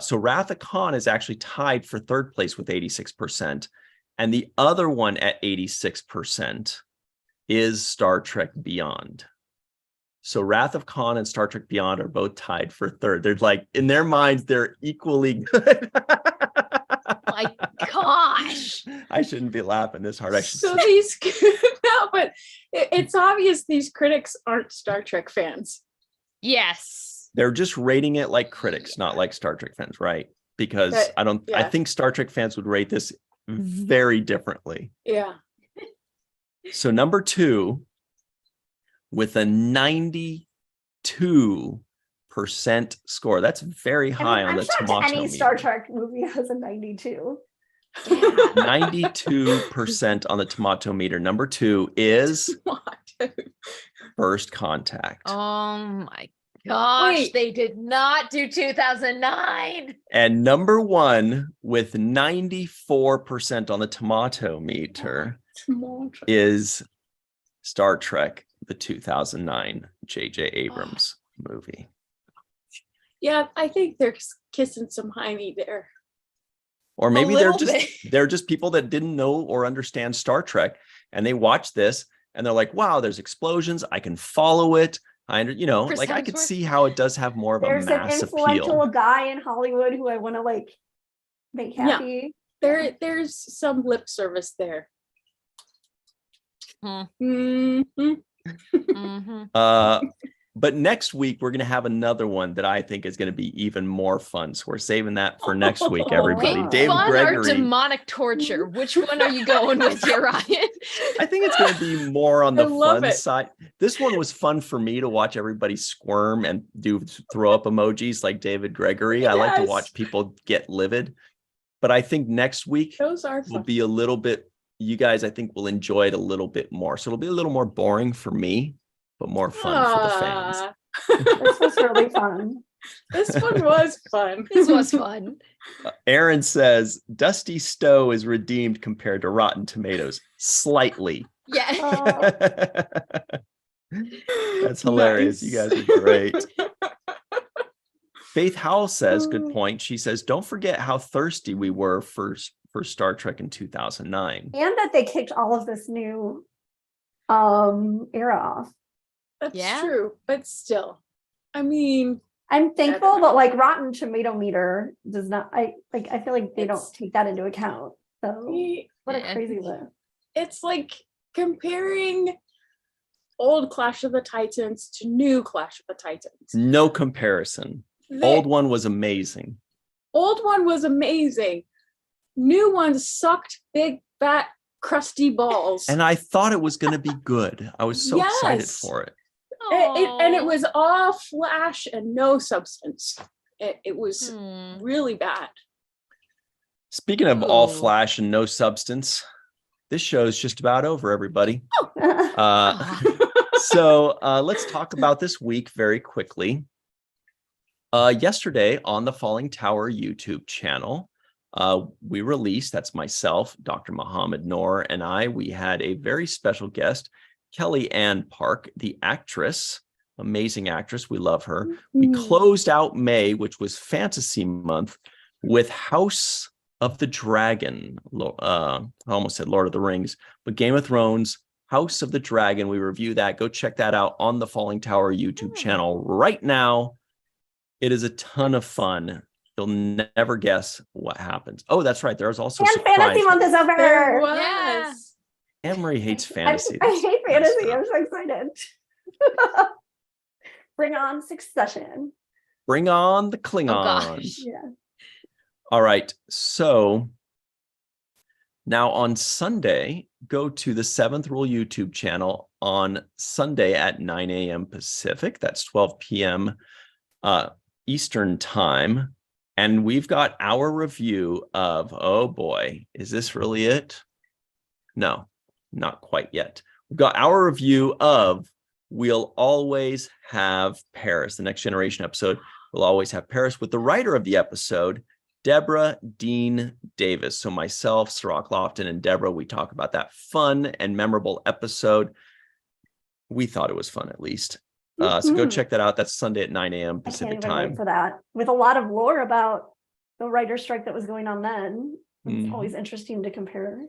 S2: So Wrath of Khan is actually tied for third place with 86%. And the other one at 86% is Star Trek Beyond. So Wrath of Khan and Star Trek Beyond are both tied for third. They're like, in their minds, they're equally good.
S1: My gosh.
S2: I shouldn't be laughing this hard. I should
S3: So
S2: say.
S3: these no, but it's obvious these critics aren't Star Trek fans.
S1: Yes.
S2: They're just rating it like critics, not like Star Trek fans, right? Because I
S3: yeah.
S2: think Star Trek fans would rate this very differently.
S3: Yeah.
S2: So number 2, with a 92% score. That's very high on
S4: I'm
S2: the
S4: shocked
S2: tomato
S4: any
S2: meter.
S4: Star Trek movie has a 92.
S2: 92% on the tomato meter. Number 2 is First Contact.
S1: Oh my gosh.
S3: Wait.
S1: They did not do 2009.
S2: And number 1 with 94% on the tomato meter is Star Trek, the 2009 J.J. Abrams movie.
S3: Yeah, I think they're kissing some hiney there.
S2: Or maybe
S1: little
S2: they're just people that didn't know or understand Star Trek, and they watch this and they're like, wow, there's explosions. I can follow it. I
S1: Chris
S2: I could
S1: Hemsworth.
S2: see how it does have more of
S4: There's
S2: a
S4: an
S2: mass
S4: influential
S2: appeal.
S4: guy in Hollywood who I want to like make
S3: Yeah.
S4: happy.
S3: There's some lip service there.
S1: Hmm.
S3: Mhm.
S1: Mhm.
S2: But next week we're going to have another one that I think is going to be even more fun. So we're saving that for next week, everybody.
S4: Wait,
S2: David
S1: Fun or
S2: Gregory.
S1: demonic torture? Which one are you going with here, Ryan?
S2: I think it's going to be more on the
S3: I love
S2: fun
S3: it.
S2: side. This one was fun for me to watch everybody squirm and do throw up emojis like David Gregory. I like to
S3: Yes.
S2: watch people get livid. But I think next week
S3: Those are
S2: will
S3: fun.
S2: be a little bit, you guys, I think will enjoy it a little bit more. So it'll be a little more boring for me, but more fun for the fans.
S3: Ah.
S4: This was really fun.
S3: This one was fun.
S1: This was fun.
S2: Aaron says Dusty Stowe is redeemed compared to Rotten Tomatoes. Slightly.
S1: Yeah.
S2: That's hilarious.
S3: Nice.
S2: You guys are great. Faith Howell says, good point. She says, don't forget how thirsty we were for Star Trek in 2009.
S4: And that they kicked all of this new era off.
S3: That's
S1: Yeah.
S3: true, but still, I mean,
S4: I'm thankful, but like Rotten Tomato meter does not. I feel like they don't
S3: It's-
S4: take that into account. So what a
S1: Yeah.
S4: crazy list.
S3: it's like comparing old Clash of the Titans to new Clash of the Titans.
S2: No comparison.
S3: The
S2: Old one was amazing.
S3: old one was amazing. New one sucked big, fat, crusty balls.
S2: And I thought it was going to be good. I was so excited
S3: Yes.
S2: for it.
S3: And it was all flash and no substance. It was
S1: Hmm.
S3: really bad.
S2: Speaking of all
S1: Ooh.
S2: flash and no substance, this show is just about over, everybody. So let's talk about this week very quickly. Yesterday on the Falling Tower YouTube channel, we released, that's myself, Dr. Muhammad Noor, and we had a very special guest, Kelly Ann Park, the actress, amazing actress. We love her. We closed out May, which was Fantasy Month, with House of the Dragon. I almost said Lord of the Rings, but Game of Thrones, House of the Dragon. We review that. Go check that out on the Falling Tower YouTube channel right now. It is a ton of fun. You'll never guess what happens. Oh, that's right. There's also
S4: And Fantasy Month is over.
S3: There was.
S1: Yeah.
S2: Anne-Marie hates
S4: I
S2: fantasy.
S4: hate fantasy. I'm so excited. Bring on Succession.
S2: Bring on the
S1: Oh
S2: Klingons.
S1: gosh.
S4: Yeah.
S2: All right. So now on Sunday, go to the 7th Rule YouTube channel on Sunday at 9 a.m. Pacific. That's 12 p.m. Eastern time. And we've got our review of, oh boy, is this really it? No, not quite yet. We've got our review of We'll Always Have Paris, the Next Generation episode. We'll Always Have Paris with the writer of the episode, Deborah Dean Davis. So myself, Sirach Lofton, and Deborah, we talk about that fun and memorable episode. We thought it was fun, at least. So go
S4: Mhm.
S2: check that out. That's Sunday at 9 a.m.
S4: I can't
S2: Pacific
S4: even
S2: time.
S4: wait for that. With a lot of lore about the writer's strike that was going on then. It's
S2: Mhm.
S4: always interesting to compare.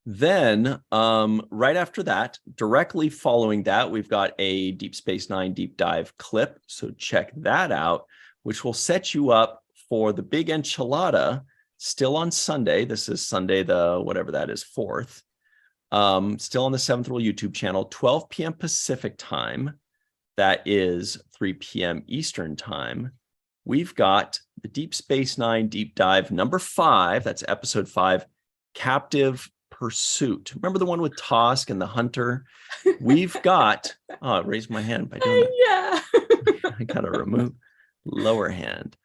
S2: Then right after that, directly following that, we've got a Deep Space Nine deep dive clip. So check that out, which will set you up for the big enchilada still on Sunday. This is Sunday, the whatever that is, 4th. Still on the 7th Rule YouTube channel, 12 p.m. Pacific time. That is 3 p.m. Eastern time. We've got the Deep Space Nine deep dive number 5. That's episode 5, Captive Pursuit. Remember the one with Tosk and the Hunter? We've got, I raised my hand by doing that.
S3: Yeah.
S2: I gotta remove lower hand.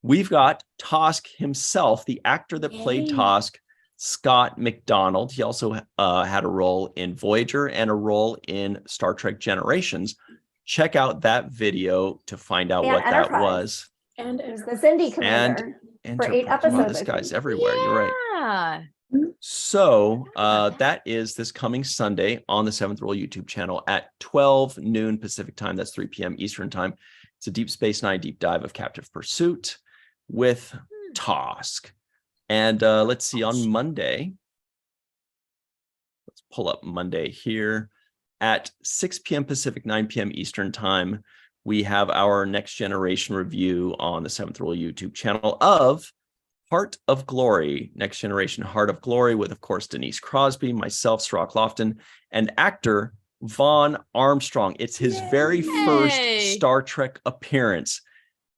S2: We've got Tosk himself, the actor that played
S3: Yay.
S2: Tosk, Scott McDonald. He also had a role in Voyager and a role in Star Trek Generations. Check out that video to find out
S4: And
S2: what that
S4: Enterprise.
S2: was.
S3: And
S4: It was the Cindy commander. For 8
S2: Enterprise. Wow,
S4: episodes,
S2: this
S4: I
S2: guy's
S4: think.
S2: everywhere. You're right.
S1: Yeah.
S2: So
S1: about
S2: that is this coming Sunday on the 7th Rule YouTube channel at 12 noon Pacific time. That's 3 p.m. Eastern time. It's a Deep Space Nine deep dive of Captive Pursuit with Tosk. And let's see, on Monday, let's pull up Monday here at 6 p.m. Pacific, 9 p.m. Eastern time. We have our Next Generation review on the 7th Rule YouTube channel of Heart of Glory, Next Generation Heart of Glory, with, of course, Denise Crosby, myself, Strock Lofton, and actor Vaughn Armstrong. It's his very first
S1: Yay.
S2: Star Trek appearance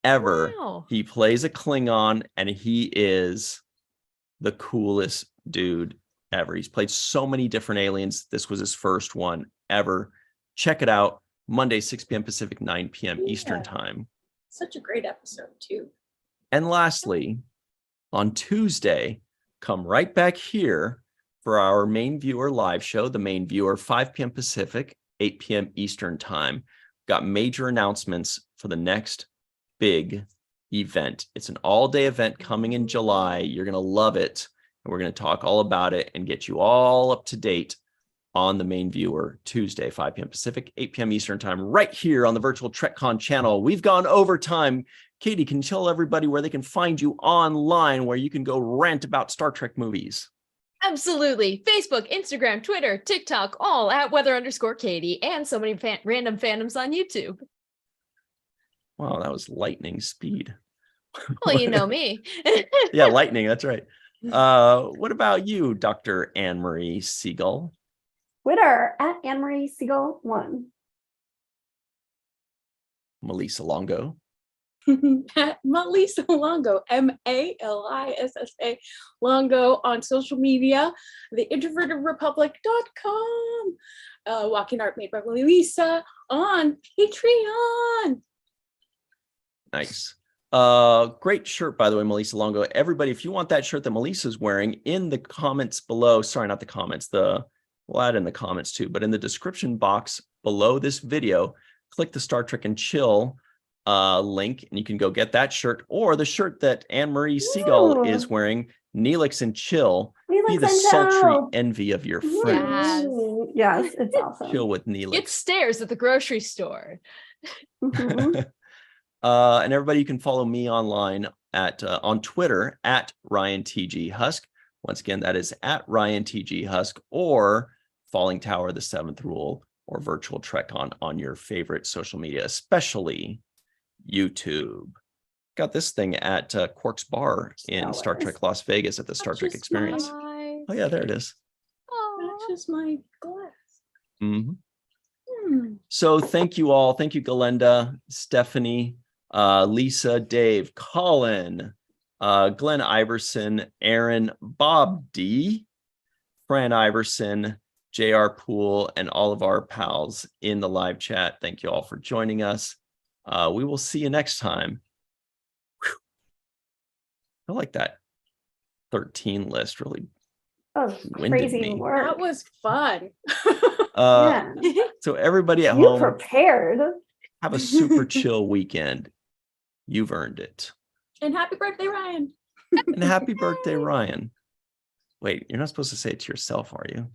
S2: ever.
S1: Wow.
S2: He plays a Klingon, and he is the coolest dude ever. He's played so many different aliens. This was his first one ever. Check it out. Monday, 6 p.m. Pacific, 9 p.m. Eastern
S3: Yeah.
S2: time.
S3: Such a great episode, too.
S2: And lastly, on Tuesday, come right back here for our main viewer live show, the main viewer, 5 p.m. Pacific, 8 p.m. Eastern time. Got major announcements for the next big event. It's an all-day event coming in July. You're going to love it. And we're going to talk all about it and get you all up to date on the main viewer Tuesday, 5 p.m. Pacific, 8 p.m. Eastern time, right here on the Virtual TrekCon channel. We've gone over time. Katie, can you tell everybody where they can find you online, where you can go rant about Star Trek movies?
S1: Absolutely. Facebook, Instagram, Twitter, TikTok, all at weather_Katie, and so many random fandoms on YouTube.
S2: Wow, that was lightning speed.
S1: Well, you know me.
S2: Yeah, lightning. That's right. What about you, Dr. Anne-Marie Siegel?
S4: Twitter at Anne-Marie Siegel 1.
S2: Melissa Longo.
S3: At Malisa Longo, Malissa Longo on social media, theintrovertedrepublic.com, Walking Art Made by Melissa on Patreon.
S2: Nice. Great shirt, by the way, Melissa Longo. Everybody, if you want that shirt that Melissa's wearing, in the comments below, sorry, not the comments, we'll add in the comments too, but in the description box below this video, click the Star Trek and Chill link, and you can go get that shirt, or the shirt that Anne-Marie Siegel
S4: Ooh.
S2: is wearing, Neelix and Chill. Be
S4: Neelix
S2: the
S4: and
S2: sultry
S4: Chill.
S2: envy of your
S4: Yes.
S2: friends.
S4: Yes, it's awesome.
S2: Chill with
S1: Get
S2: Neelix.
S1: stairs at the grocery store.
S4: Mhm.
S2: And everybody, you can follow me online at on Twitter at RyanTGHusk. Once again, that is at RyanTGHusk, or Falling Tower, the 7th Rule, or Virtual TrekCon on your favorite social media, especially YouTube. Got this thing at Quark's Bar in Star
S4: Stellars.
S2: Trek Las Vegas at the Star Trek
S3: just
S2: Experience.
S1: Nice.
S2: Oh yeah, there it is.
S3: Matches my glass.
S2: Mhm.
S3: Hmm.
S2: So thank you all. Thank you, Galenda, Stephanie, Lisa, Dave, Colin, Glenn Iverson, Aaron, Bob D, Fran Iverson, JR Poole, and all of our pals in the live chat. Thank you all for joining us. We will see you next time. Whew. I like that 13 list. Really
S4: Oh,
S2: winded
S4: crazy
S2: me.
S4: work.
S3: That was fun.
S2: Uh,
S4: Yeah.
S2: So everybody at
S4: You
S2: home,
S4: prepared.
S2: have a super chill weekend. You've earned it.
S3: And happy birthday, Ryan.
S2: And happy birthday, Ryan. Wait, you're not supposed to say it to yourself, are you?